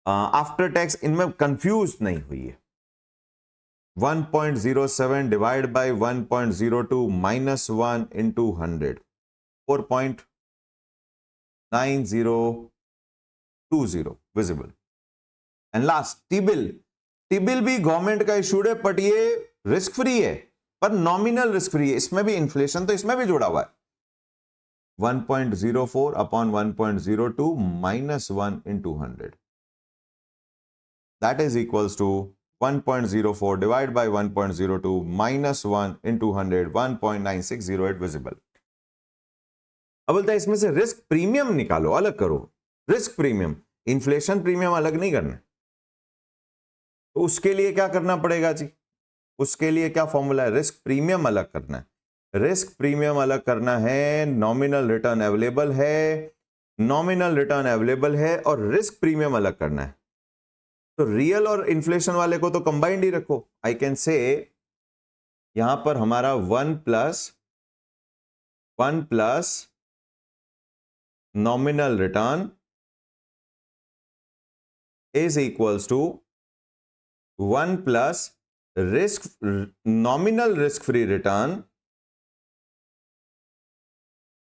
after tax, इनमें कंफ्यूज नहीं हुई है। 1.07 divide by 1.02 minus 1 into 100, 4.9020 visible. And last T-bill, T-bill भी गवर्नमेंट का इशूड है, बट ये रिस्क फ्री है, पर नॉमिनल रिस्क फ्री है, इसमें भी इन्फ्लेशन तो इसमें भी जुड़ा हुआ है। 1.04 upon 1.02 minus 1 into 100. That is equals to 1.04 divided by 1.02 minus 1 into 100, 1.9608 visible. अब बोलता है इसमें से रिस्क प्रीमियम निकालो, अलग करो। रिस्क प्रीमियम, इन्फ्लेशन प्रीमियम अलग नहीं करना। तो उसके लिए क्या करना पड़ेगा जी? उसके लिए क्या फॉर्मूला है? रिस्क प्रीमियम अलग करना है। रिस्क प्रीमियम अलग करना है, नॉमिनल रिटर्न अवेलेबल है, नॉमिनल रिटर्न अवेलेबल है और रिस्क प्रीमियम अलग करना है। तो रियल और इन्फ्लेशन वाले को तो कंबाइंड ही रखो। आई कैन से यहां पर हमारा 1 plus nominal return is equals to 1 plus risk, nominal risk free return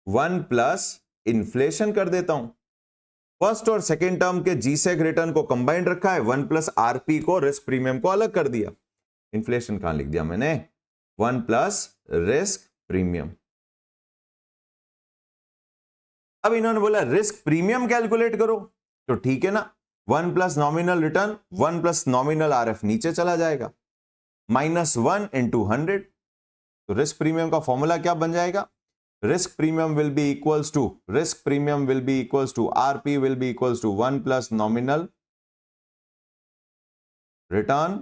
1 plus inflation कर देता हूं। फर्स्ट और सेकेंड टर्म के जीसेक रिटर्न को कंबाइंड रखा है, 1 प्लस आरपी को, रिस्क प्रीमियम को अलग कर दिया। इन्फ्लेशन कहां लिख दिया मैंने? 1 प्लस रिस्क प्रीमियम। अब इन्होंने बोला रिस्क प्रीमियम कैलकुलेट करो, तो ठीक है ना, 1 plus nominal return, 1 plus nominal RF नीचे चला जाएगा, माइनस 1 इंटू 100। तो रिस्क प्रीमियम का फॉर्मूला क्या बन जाएगा? Risk premium will be equals to, risk premium will be equals to, RP will be equals to 1 plus nominal return,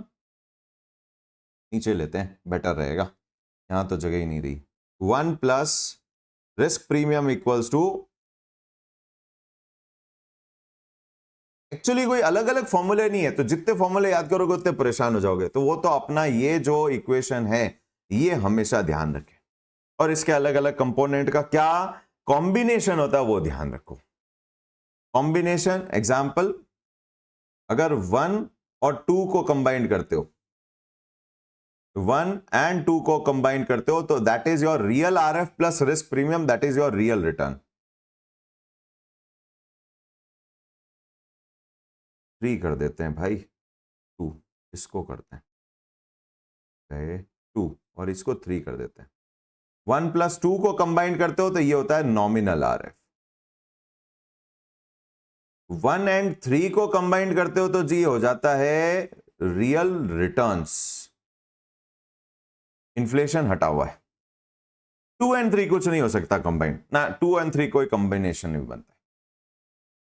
नीचे लेते हैं बेटर रहेगा, यहां तो जगह ही नहीं रही, 1 plus risk premium equals to, actually कोई अलग अलग फॉर्मूले नहीं है, तो जितने फॉर्मूले याद करोगे उतने परेशान हो जाओगे। तो वो तो अपना ये जो इक्वेशन है ये हमेशा ध्यान रखें, और इसके अलग अलग कंपोनेंट का क्या कॉम्बिनेशन होता है वो ध्यान रखो। कॉम्बिनेशन एग्जांपल, अगर 1 और 2 को कंबाइन करते हो, 1 एंड 2 को कंबाइन करते हो, तो that is your real RF plus risk premium, that is your real return. 3 कर देते हैं भाई, 2 इसको करते हैं 2 और इसको 3 कर देते हैं। 1 प्लस 2 को कंबाइन करते हो तो ये होता है नॉमिनल आरएफ। 1 एंड 3 को कंबाइन करते हो तो जी हो जाता है रियल रिटर्न्स, इन्फ्लेशन हटा हुआ है। 2 एंड 3 कुछ नहीं हो सकता कंबाइंड ना, 2 एंड 3 कोई कंबाइनेशन नहीं बनता है,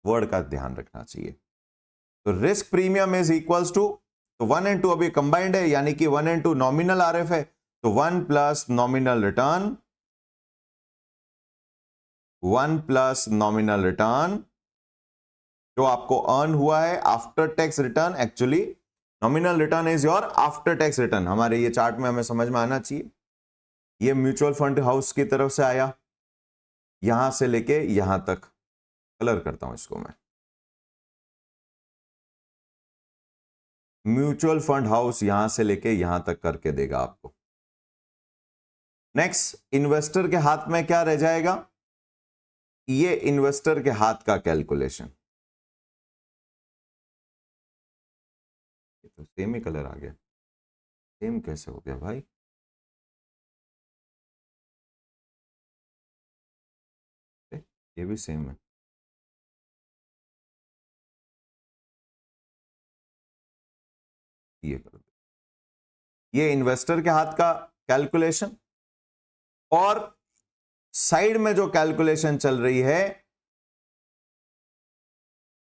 वर्ड का ध्यान रखना चाहिए। तो risk premium is equals to, तो 1 एंड 2 अभी कंबाइंड है, यानी कि 1 एंड 2 नॉमिनल आरएफ है, तो 1 plus nominal return, 1 plus nominal return जो आपको अर्न हुआ है after tax return. Actually nominal return is your after tax return, हमारे ये चार्ट में हमें समझ में आना चाहिए। ये म्यूचुअल फंड हाउस की तरफ से आया, यहां से लेके यहां तक, कलर करता हूं इसको मैं, म्यूचुअल फंड हाउस यहां से लेके यहां तक करके देगा आपको। नेक्स्ट, इन्वेस्टर के हाथ में क्या रह जाएगा? ये इन्वेस्टर के हाथ का कैलकुलेशन, तो सेम ही कलर आ गया, सेम कैसे हो गया भाई? ये भी सेम है, ये कर दो। ये इन्वेस्टर के हाथ का कैलकुलेशन, और साइड में जो कैलकुलेशन चल रही है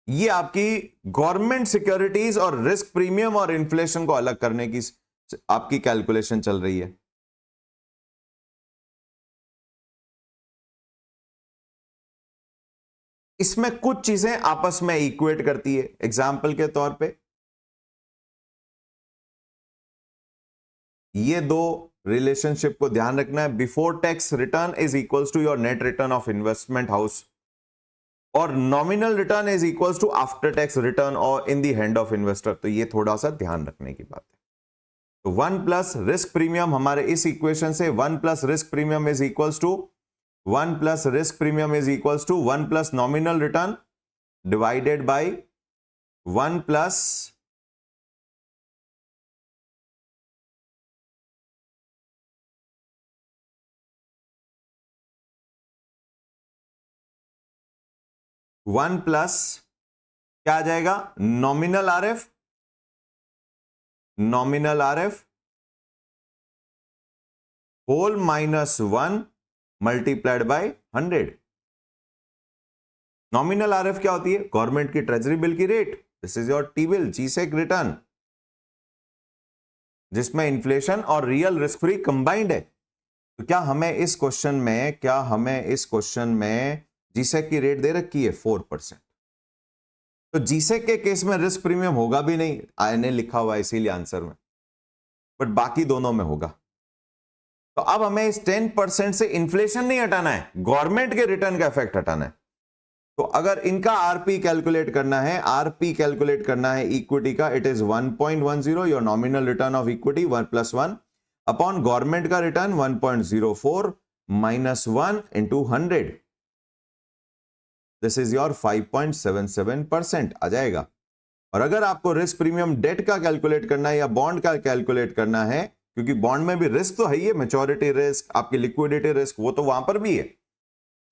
ये आपकी गवर्नमेंट सिक्योरिटीज और रिस्क प्रीमियम और इन्फ्लेशन को अलग करने की आपकी कैलकुलेशन चल रही है। इसमें कुछ चीजें आपस में इक्वेट करती है। एग्जाम्पल के तौर पे ये दो रिलेशनशिप को ध्यान रखना है, before tax return is equals to your net return of investment house, और nominal return is equals to after tax return और in the hand of investor. तो ये थोड़ा सा ध्यान रखने की बात है। तो 1 प्लस रिस्क प्रीमियम हमारे इस इक्वेशन से 1 plus risk premium is equals to 1 plus risk premium is equals to 1 plus nominal return divided by 1 plus 1 plus क्या आ जाएगा, nominal RF, nominal RF whole minus 1 multiplied by 100। Nominal RF क्या होती है, government की treasury bill की rate. This is your T bill, G Sec return, जिसमें inflation और रियल रिस्क फ्री कंबाइंड है। तो क्या हमें इस क्वेश्चन में जीसेक की रेट दे रखी है 4%, तो जीसेक के केस में रिस्क प्रीमियम होगा भी नहीं, आईएनए लिखा हुआ है इसीलिए आंसर में, बट बाकी दोनों में होगा। तो अब हमें इस 10% से इन्फ्लेशन नहीं हटाना है, गवर्नमेंट के रिटर्न का इफेक्ट हटाना है। तो अगर इनका आरपी कैलकुलेट करना है, आरपी कैलकुलेट करना है इक्विटी का, it is 1.10, your nominal return of equity 1 + 1 upon government का return 1.04 minus 1 into 100, this is your 5.77% आ जाएगा। और अगर आपको रिस्क प्रीमियम डेट का कैलकुलेट करना है या बॉन्ड का कैलकुलेट करना है, क्योंकि बॉन्ड में भी रिस्क तो है ही है, मैच्योरिटी रिस्क, आपकी लिक्विडिटी रिस्क, वो तो वहां पर भी है,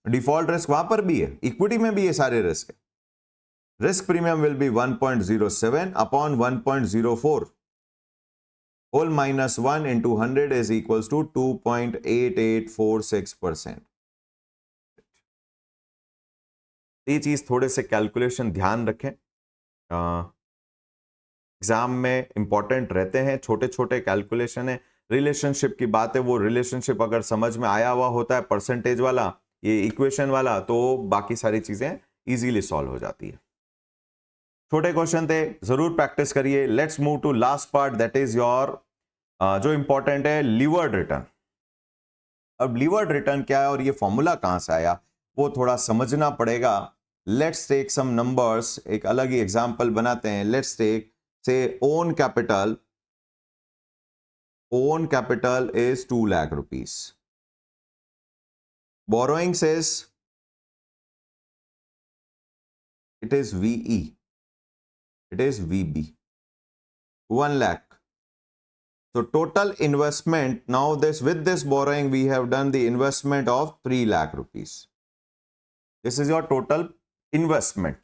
डिफॉल्ट रिस्क वहां पर भी है, इक्विटी में भी ये सारे रिस्क है। Risk premium will be 1.07 upon 1.04 whole minus 1 into 100 is equals to 2.8846%। ये चीज थोड़े से कैलकुलेशन ध्यान रखें, एग्जाम में इंपॉर्टेंट रहते हैं, छोटे छोटे कैलकुलेशन है, रिलेशनशिप की बात है, वो रिलेशनशिप अगर समझ में आया हुआ होता है परसेंटेज वाला, ये इक्वेशन वाला, तो बाकी सारी चीजें इजीली सॉल्व हो जाती है। छोटे क्वेश्चन थे, जरूर प्रैक्टिस करिए। Let's move to last part, that is your जो इंपॉर्टेंट है, लीवर्ड रिटर्न। अब लीवर्ड रिटर्न क्या है और ये फॉर्मूला कहां से आया, वो थोड़ा समझना पड़ेगा। लेट्स टेक सम नंबर्स, एक अलग ही एग्जांपल बनाते हैं। लेट्स टेक से own capital is 2 lakh rupees, borrowings is, it is VE, it is VB, 1 lakh. So total investment, now this, with this borrowing we have done the investment of 3 lakh rupees. This is your total investment.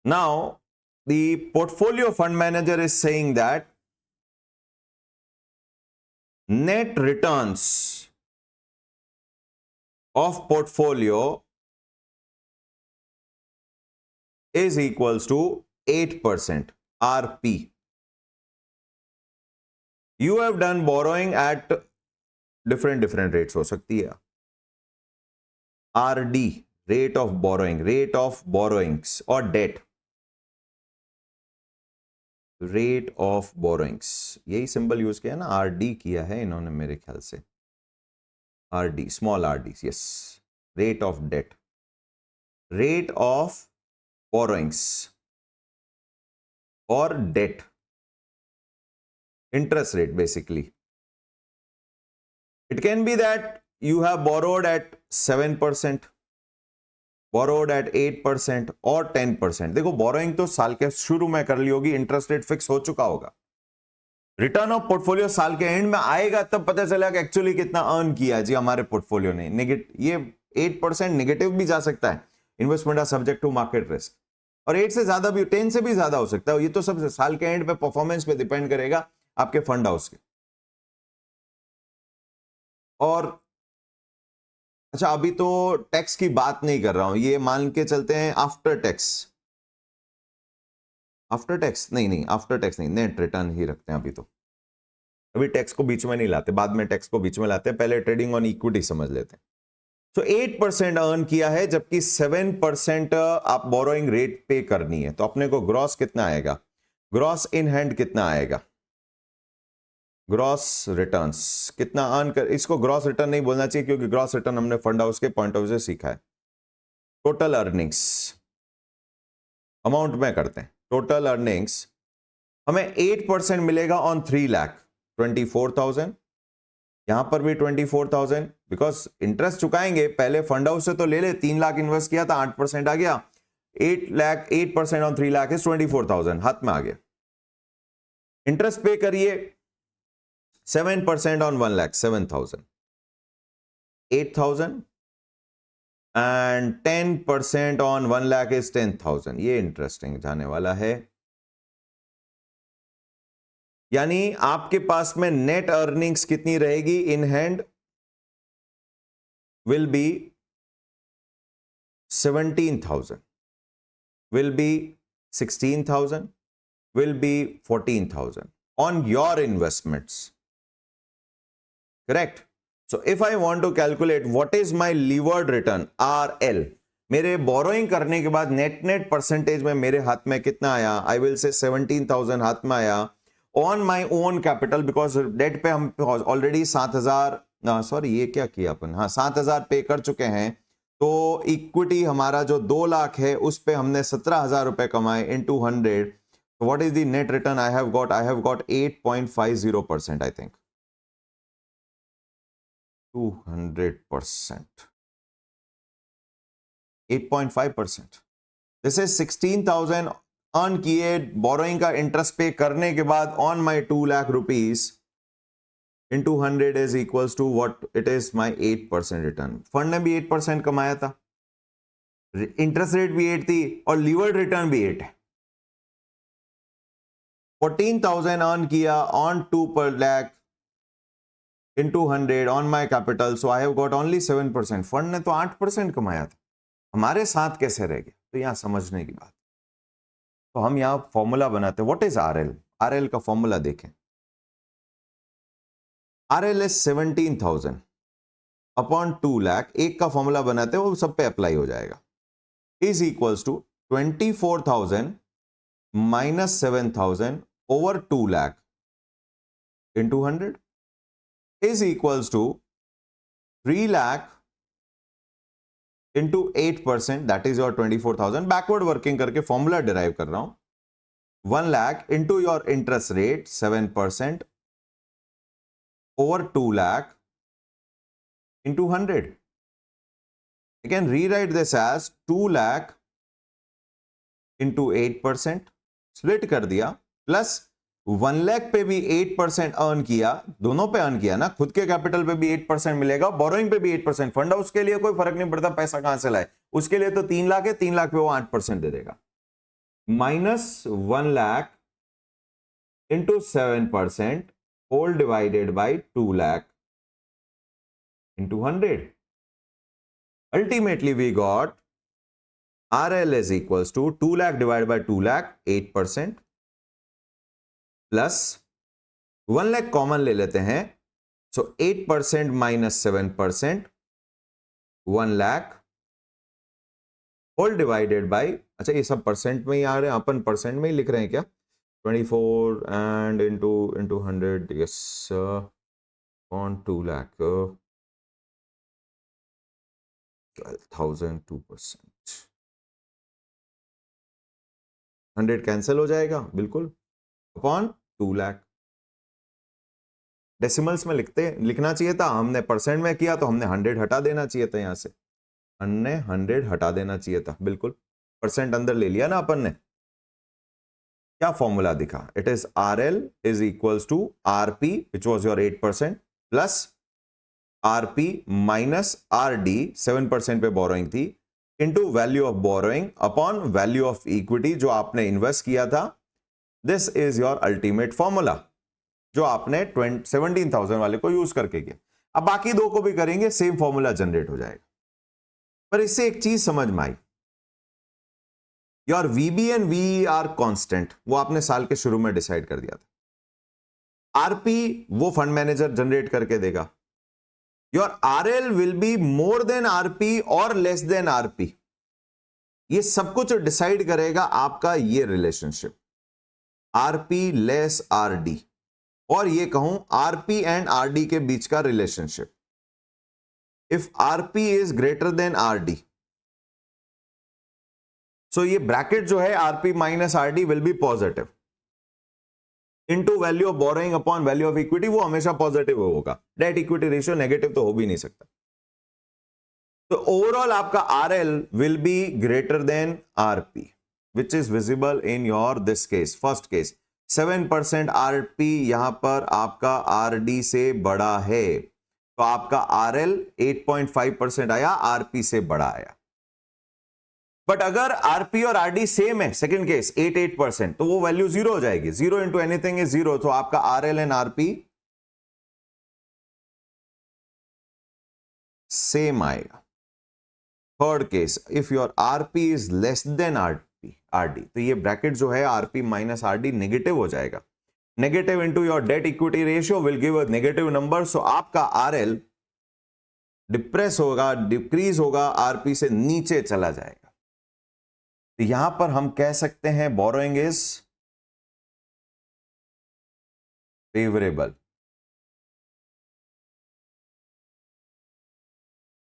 Now the portfolio fund manager is saying that net returns of portfolio is equals to 8% RP. You have done borrowing at different rates हो सकती है। RD, rate of borrowings और debt, rate of borrowings, यही symbol use किया ना, RD किया है इन्होंने मेरे ख्याल से, RD, small RD, yes, rate of debt, rate of borrowings और debt, interest rate basically. It can be that you have borrowed at 7%, borrowed at 8% और 10%। देखो बोरोइंग तो साल के शुरू में कर ली होगी, इंटरेस्ट रेट फिक्स हो चुका होगा, रिटर्न ऑफ पोर्टफोलियो साल के एंड में आएगा, तब पता चलेगा कि एक्चुअली कितना अर्न किया जी हमारे पोर्टफोलियो ने। ये 8% नेगेटिव भी जा सकता है, investment are subject to market risk, और 8 से ज्यादा भी, 10 से भी ज्यादा हो सकता है। ये तो सब साल के एंड पे परफॉर्मेंस पे डिपेंड करेगा आपके फंड हाउस के। और अच्छा, अभी तो टैक्स की बात नहीं कर रहा हूं, ये मान के चलते हैं आफ्टर टैक्स, आफ्टर टैक्स नहीं, नेट रिटर्न ही रखते हैं अभी तो। अभी टैक्स को बीच में नहीं लाते, बाद में टैक्स को बीच में लाते हैं, पहले ट्रेडिंग ऑन इक्विटी समझ लेते हैं। तो 8% अर्न किया है, जबकि 7% आप बोरोइंग रेट पे करनी है, तो अपने को ग्रॉस कितना आएगा, ग्रॉस इन हैंड कितना आएगा, ग्रॉस रिटर्न्स कितना अर्न कर, इसको ग्रॉस रिटर्न नहीं बोलना चाहिए क्योंकि ग्रॉस रिटर्न हमने फंड हाउस के पॉइंट ऑफ व्यू से सीखा है। टोटल अर्निंग्स अमाउंट में करते हैं, टोटल अर्निंग्स हमें 8% मिलेगा ऑन 3 लाख, 24,000, यहां पर भी 24,000, बिकॉज इंटरेस्ट चुकाएंगे, पहले फंड हाउस से तो ले ले, 3 लाख इन्वेस्ट किया था, 8% आ गया, 8 लाख, 8% ऑन 3 लाख इज 24,000, हाथ में आ गया। इंटरेस्ट पे करिए 7% on 1 lakh, 7,000, 8,000 and 10% on 1 lakh is 10,000। ये इंटरेस्टिंग जाने वाला है। यानी आपके पास में नेट अर्निंग्स कितनी रहेगी in hand will be 17,000, will be 16,000, will be 14,000 on your investments. Correct? So if I want to calculate what is my levered return RL, मेरे बोरोइंग करने के बाद नेट परसेंटेज में मेरे हाथ में कितना आया, आई विल से 17,000 हाथ में आया on my own capital, because debt पे हम ऑलरेडी 7,000 सॉरी ये क्या किया अपन, हाँ 7,000 पे कर चुके हैं। तो इक्विटी हमारा जो 2 लाख है उस पे हमने 17,000 रुपए कमाए into 100। What is the net return I have got? I have got 8.50%, I think 200%, 8.5%। This is 16,000 earn किए बोरोइंग का इंटरेस्ट पे करने के बाद on my 2 lakh rupees into 100 is equals to what it is my 8% return. Fund ने भी 8% कमाया था, इंटरेस्ट रेट भी 8 थी और लीवर्ड रिटर्न भी 8 है। 14,000 अर्न किया ऑन 2 पर lakh into 100 on my capital, so I have got only 7%। Fund ने तो 8% कमाया था, हमारे साथ कैसे रह गया? तो यहां समझने की बात। तो हम यहां फॉर्मूला बनाते हैं। What is RL? आरएल का फॉर्मूला देखें। RL is 17,000 अपॉन 2 लाख, एक का फॉर्मूला बनाते हैं वो सब पे अप्लाई हो जाएगा, is equals to 24,000 minus 7,000 over 2 lakh into 100 is equals to 3 lakh into 8%, that is your 24,000। Backward working करके फॉर्मूला डिराइव कर रहा हूं। 1 lakh into your interest rate 7% over 2 lakh into 100. I can rewrite this as 2 lakh into 8%, split कर दिया, plus 1 lakh पे भी 8% earn किया, दोनों पे अर्न किया ना, खुद के कैपिटल पे भी 8% मिलेगा, बोरोइंग पे भी 8%। फंड हाउस के लिए कोई फर्क नहीं पड़ता पैसा कहां से लाए, उसके लिए तो 3 लाख है, 3 लाख पे वो 8% दे देगा। Minus 1 lakh into 7% all divided by 2 lakh into 100. Ultimately we got RL is equals to 2 lakh divided by 2 lakh 8% plus 1 lakh common ले लेते हैं, so 8% minus 7% 1 lakh all divided by, अच्छा ये सब परसेंट में ही आ रहे हैं, अपन परसेंट में ही लिख रहे हैं क्या? 24 and into 100, yes on 2 lakh 12,000 2%, 100 cancel हो जाएगा बिल्कुल अपॉन 2 लाख। डेसिमल्स में लिखना चाहिए था, हमने परसेंट में किया तो हमने 100 हटा देना चाहिए था, यहां से हमने 100 हटा देना चाहिए था, बिल्कुल परसेंट अंदर ले लिया ना अपन ने। क्या फॉर्मूला दिखा? It is RL is equals to RP which was your 8% plus RP minus RD 7% पे बोरोइंग थी into value of borrowing upon value of equity जो आपने इन्वेस्ट किया था। This is your ultimate formula जो आपने 17,000 वाले को यूज करके किया। अब बाकी दो को भी करेंगे, सेम फॉर्मूला जनरेट हो जाएगा। पर इससे एक चीज समझ में आई, your VB and VE are constant, वो आपने साल के शुरू में डिसाइड कर दिया था। RP वो फंड मैनेजर जनरेट करके देगा। Your RL will be more than RP और लेस देन RP, ये सब कुछ डिसाइड करेगा आपका ये रिलेशनशिप RP लेस RD, और ये कहूं RP एंड RD के बीच का relationship. If RP is greater than RD, सो ये ब्रैकेट जो है RP minus RD will be positive into value of borrowing upon value of equity, वो हमेशा पॉजिटिव होगा। डेट इक्विटी रेशियो नेगेटिव तो हो भी नहीं सकता। तो ओवरऑल आपका RL will be greater than RP which is visible in your this case, first case 7% RP, यहां पर आपका RD से बड़ा है, तो तो आपका RL 8.5% आया, RP से बड़ा आया। बट अगर RP और RD सेम है, सेकंड केस 8% तो वो वैल्यू 0 हो जाएगी। 0 इंटू एनीथिंग इज 0, तो आपका RL एंड RP सेम आएगा। Third case, if your RP is less than RD, तो ये ब्रैकेट जो है RP माइनस RD नेगेटिव हो जाएगा। Negative into your debt equity ratio will give a negative number, so आपका RL डिप्रेस होगा, decrease होगा, RP से नीचे चला जाएगा। तो यहां पर हम कह सकते हैं बोरोइंग इज फेवरेबल।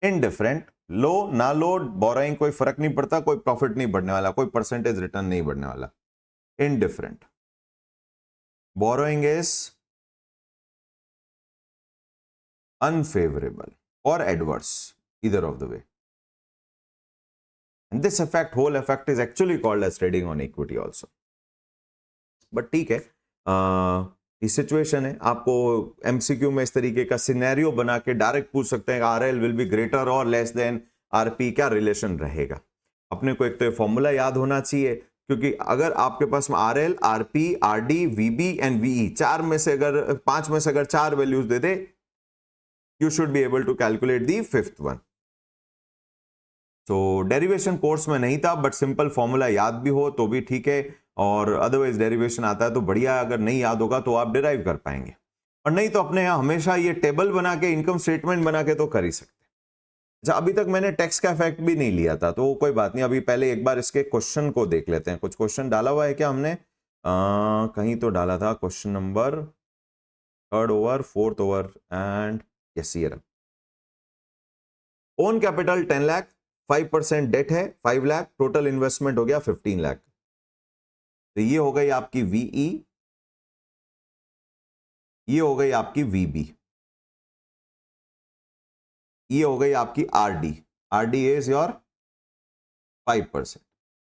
इनडिफरेंट, लो ना लो, बोरोइंग कोई फर्क नहीं पड़ता, कोई प्रॉफिट नहीं बढ़ने वाला, कोई परसेंटेज रिटर्न नहीं बढ़ने वाला। Indifferent, borrowing is unfavorable or adverse, either of the way. And this effect, whole effect is actually called as trading on equity also. But ठीक है, ये सिचुएशन है, आपको एमसीक्यू में इस तरीके का सिनेरियो बना के डायरेक्ट पूछ सकते हैं RL विल बी ग्रेटर और लेस देन RP, क्या रिलेशन रहेगा। अपने को एक तो फॉर्मूला याद होना चाहिए, क्योंकि अगर आपके पास RL, RP, RD, VB and VE चार में से अगर पांच में से अगर चार values they they, you should be able to calculate the fifth one. So derivation course में नहीं था, बट सिंपल फॉर्मूला याद भी हो तो भी ठीक है, और अदरवाइज डेरिवेशन आता है तो बढ़िया, अगर नहीं याद होगा तो आप डिराइव कर पाएंगे, और नहीं तो अपने यहाँ हमेशा ये टेबल बना के, इनकम स्टेटमेंट बना के तो कर ही सकते हैं। अच्छा, अभी तक मैंने टैक्स का इफेक्ट भी नहीं लिया था, तो कोई बात नहीं, अभी पहले एक बार इसके क्वेश्चन को देख लेते हैं। कुछ क्वेश्चन डाला हुआ है क्या हमने? कहीं तो डाला था, question number third over, fourth over, and yes, ये रहा। ओन कैपिटल 10 लाख, 5% डेट है 5 लाख, टोटल इन्वेस्टमेंट हो गया 15 लाख। तो ये हो गई आपकी VE, ये हो गई आपकी VB, ये हो गई आपकी RD। RD is your 5%।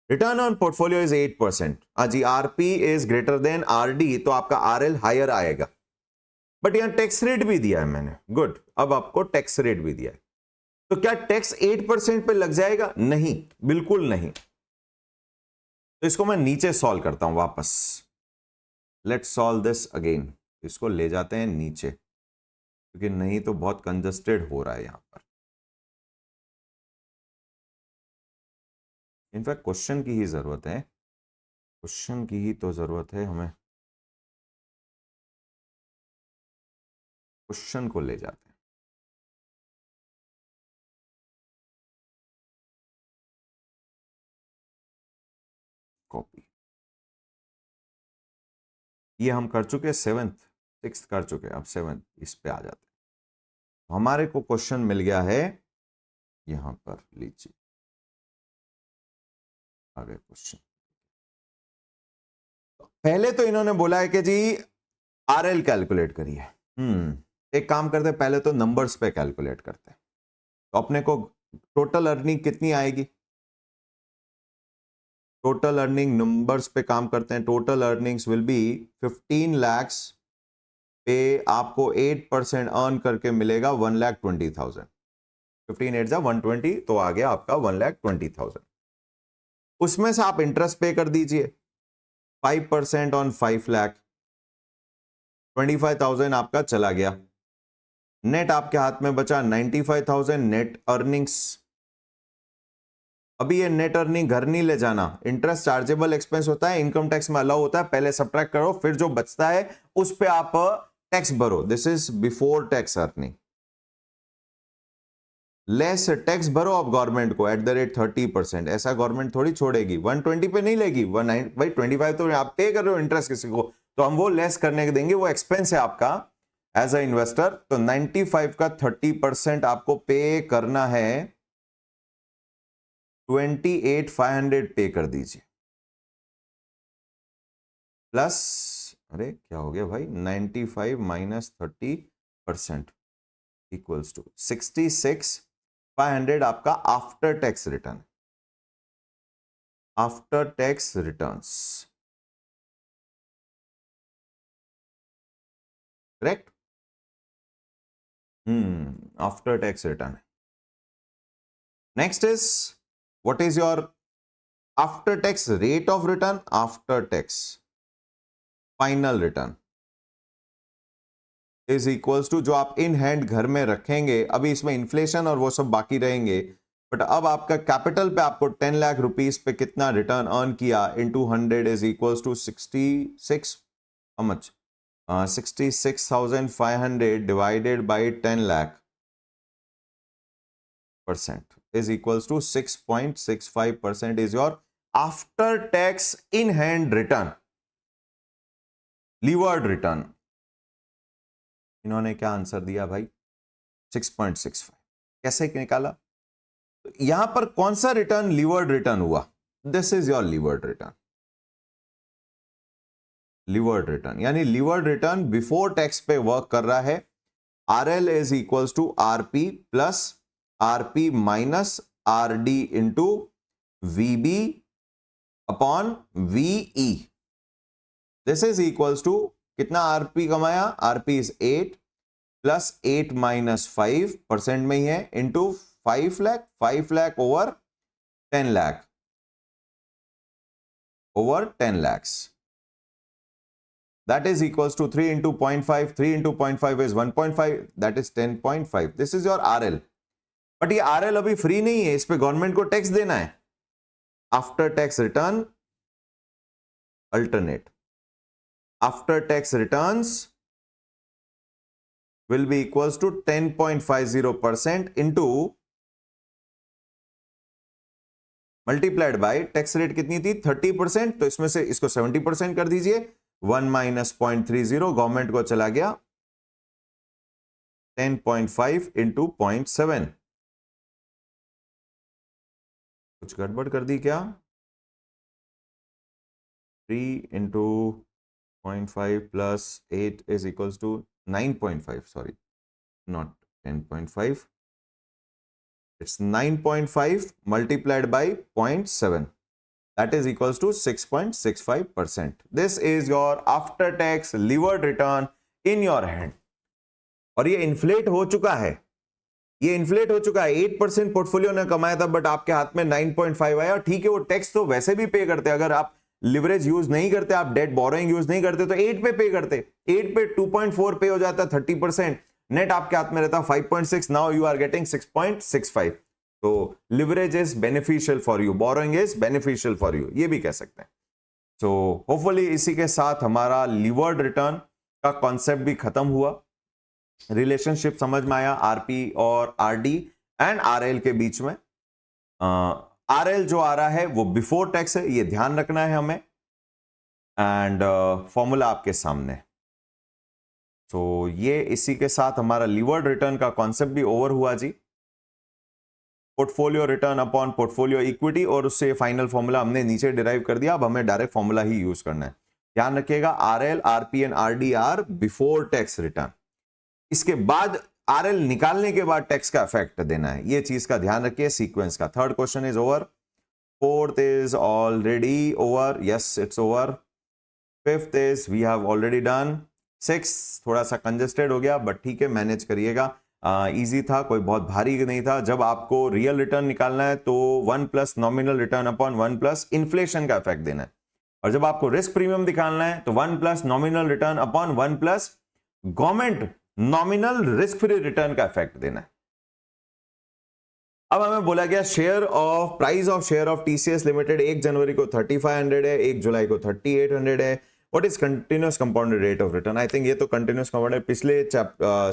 Return on portfolio is 8%। हाँ जी, RP is greater than RD, तो आपका RL हायर आएगा। बट यहां टैक्स रेट भी दिया है मैंने, गुड, अब आपको टैक्स रेट भी दिया है। तो क्या टैक्स 8% पे लग जाएगा? नहीं, बिल्कुल नहीं। तो इसको मैं नीचे सॉल्व करता हूं वापस। Let's solve this again. इसको ले जाते हैं नीचे, क्योंकि नहीं तो बहुत कंजस्टेड हो रहा है यहां पर। इनफैक्ट क्वेश्चन की ही जरूरत है, क्वेश्चन की ही तो जरूरत है हमें। क्वेश्चन को ले जाते हैं। कॉपी, ये हम कर चुके, सेवेंथ सिक्स्थ कर चुके, अब सेवेंथ इस पे आ जाते हैं। हमारे को क्वेश्चन मिल गया है यहां पर, लीजिए आ गए क्वेश्चन। पहले तो इन्होंने बोला है कि जी RL कैलकुलेट करिए। एक काम करते हैं, पहले तो नंबर्स पे कैलकुलेट करते हैं। तो अपने को टोटल अर्निंग कितनी आएगी? टोटल अर्निंग नंबर्स पे काम करते हैं। Total earnings will be 15 lakhs पे आपको 8% अर्न करके मिलेगा 1,20,000। 15 8 120, तो आ गया आपका 1,20,000। उसमें से आप इंटरेस्ट पे कर दीजिए 5% ऑन 5 लाख, 25,000 आपका चला गया। नेट आपके हाथ में बचा 95,000 नेट अर्निंग्स। अभी ये नेट अर्निंग घर नहीं ले जाना, इंटरेस्ट चार्जेबल एक्सपेंस होता है, इनकम टैक्स में अलाउ होता है, पहले सब्ट्रैक्ट करो, फिर जो बचता है उस पे आप टैक्स भरो। This is before tax earning. Less tax भरो आप गवर्नमेंट को @30%। ऐसा गवर्नमेंट थोड़ी छोड़ेगी, 120 पे नहीं लेगी, 19 भाई 25 तो आप पे कर रहे हो इंटरेस्ट किसी को, तो हम वो लेस करने के देंगे, वो एक्सपेंस है आपका एज अ इन्वेस्टर। तो 95 का 30% आपको पे करना है, 28,500 पे कर दीजिए, प्लस, अरे क्या हो गया भाई, 95 माइनस 30% इक्वल्स टू 66,500 आपका after tax return, after tax returns, correct. After tax return. Next is, what is your after tax rate of return, after tax final return is equals to जो आप in hand घर में रखेंगे. अभी इसमें inflation और वो सब बाकी रहेंगे, बट अब आपका कैपिटल पे आपको 10 लाख रुपीस पे कितना रिटर्न अर्न किया into 100 is equals to 66, how much? 66,500 divided by 10 lakh percent is equals to 6.65% is your after tax in hand return, levered return. इन्होंने क्या आंसर दिया भाई? 6.65. कैसे निकाला? यहां पर कौन सा रिटर्न लीवर्ड रिटर्न हुआ? This is your levered return. Levered return यानी लीवर्ड रिटर्न बिफोर टैक्स पे वर्क कर रहा है. RL is equals to RP plus RP minus RD into VB upon VE. This is equals to कितना RP कमाया? RP is 8 plus 8 minus 5% में ही है into 5 lakh over 10 lakh over 10 lakhs. That is equals to 3 into 0.5. 3 into 0.5 is 1.5. That is 10.5. This is your RL. But ये RL अभी free नहीं है, इस पे गवर्नमेंट को टैक्स देना है. After tax return alternate. After tax returns will be equals to 10.50% into multiplied by tax rate कितनी थी? 30%. तो इसमें से इसको 70% कर दीजिए. 1 माइनस 0.30 गवर्नमेंट को चला गया 10.5 इंटू 0.7. कुछ गड़बड़ कर दी क्या? 3 into 0.5 plus 8 is equals to 9.5. Sorry, not 10.5. It's 9.5 multiplied by 0.7. That is equals to 6.65%. This is your after tax levered return in your hand. और ये इन्फ्लेट हो चुका है. ये इन्फ्लेट हो चुका है. 8% पोर्टफोलियो ने कमाया था, बट आपके हाथ में 9.5 आया. ठीक है, वो टैक्स तो वैसे भी पे करते. अगर आप लिवरेज यूज नहीं करते, आप डेट बोरोइंग यूज नहीं करते, तो 8 पे करते. 8 पे 2.4 पे हो जाता 30%. नेट आपके हाथ में रहता 5.6. Now you are getting 6.65. तो leverage is beneficial for you, borrowing is beneficial for you, ये भी कह सकते हैं. सो होपफुली इसी के साथ हमारा लीवर्ड रिटर्न का कॉन्सेप्ट भी खत्म हुआ. रिलेशनशिप समझ में आया आरपी और आरडी एंड आरएल के बीच में. आरएल जो आ रहा है वो बिफोर टैक्स है, ये ध्यान रखना है हमें. एंड फॉर्मूला आपके सामने. तो ये इसी के साथ हमारा लीवर्ड रिटर्न का कॉन्सेप्ट भी ओवर हुआ जी. Portfolio return upon portfolio equity, और उससे फाइनल फॉर्मूला हमने नीचे डिराइव कर दिया. अब हमें डायरेक्ट फॉर्मूला ही यूज करना है. ध्यान रखिएगा, RL, RP and RD are before tax return. इसके बाद आरएल निकालने के बाद टैक्स का इफेक्ट देना है. ये चीज का ध्यान रखिए सीक्वेंस का. Third question is over. Fourth is already over. Yes, it's over. Fifth is we have already done. Six थोड़ा सा कंजेस्टेड हो गया, बट ठीक है, मैनेज करिएगा. इजी था, कोई बहुत भारी नहीं था. जब आपको रियल रिटर्न निकालना है तो 1 plus nominal return upon 1 plus inflation का इफेक्ट देना है. और जब आपको रिस्क प्रीमियम निकालना है तो 1 plus nominal return upon 1 plus government nominal risk free return का इफेक्ट देना है. अब हमें बोला गया share of price of share of TCS limited 1 जनवरी को 3500 है, 1 जुलाई को 3800 है. What is continuous compounded rate of return? I think ये तो कंटिन्यूअस कंपाउंडेड पिछले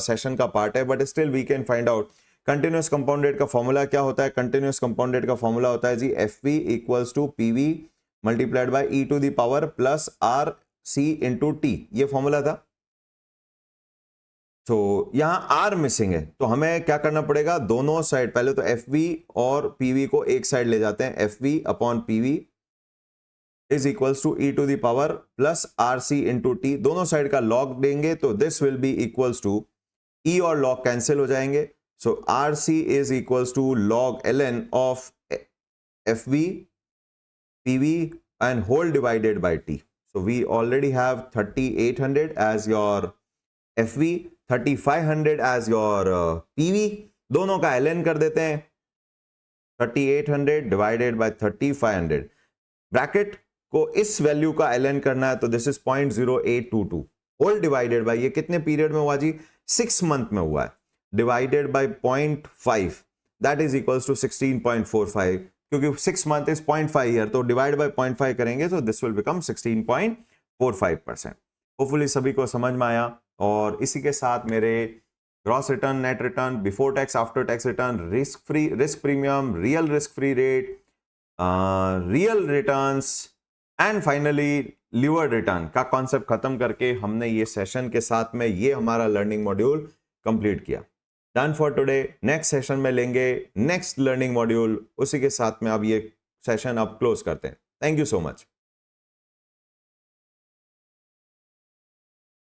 सेशन का पार्ट है, but still we can find out. Continuous compounded का फॉर्मूला क्या होता है? कंटिन्यूअस कंपाउंडेड का फॉर्मूला होता है जी FV equals to PV multiplied by e to the power plus r c into t. ये फॉर्मूला था. तो यहां आर मिसिंग है, तो हमें क्या करना पड़ेगा? दोनों साइड, पहले तो एफ वी और पीवी को एक साइड ले जाते हैं. F V upon PV is equals to e to the power plus r c into t. दोनों साइड का लॉग देंगे तो this will be equals to e और लॉग कैंसिल हो जाएंगे. So r c is equals to log l n of F V PV and whole divided by t. So we already have 3800 as your F V. 3500 as your PV, दोनों का LN कर देते हैं 3800 divided by 3500, bracket को इस value का LN करना है तो this is 0.0822 whole divided by, ये कितने पीरियड में हुआ जी, 6 मंथ में हुआ है, divided by 0.5 that is equals to 16.45, क्योंकि 6 मंथ इज 0.5 ईयर, तो डिवाइड बाय 0.5 करेंगे तो दिस विल बिकम 16.45%। होपफुली सभी को समझ में आया। और इसी के साथ मेरे gross return, net return, before tax, after tax return, risk premium, real risk free rate, real returns and finally levered return का कॉन्सेप्ट खत्म करके हमने ये सेशन के साथ में ये हमारा लर्निंग मॉड्यूल कंप्लीट किया। Done for today. Next session में लेंगे नेक्स्ट लर्निंग मॉड्यूल, उसी के साथ में अब ये सेशन अब क्लोज करते हैं। Thank you so much.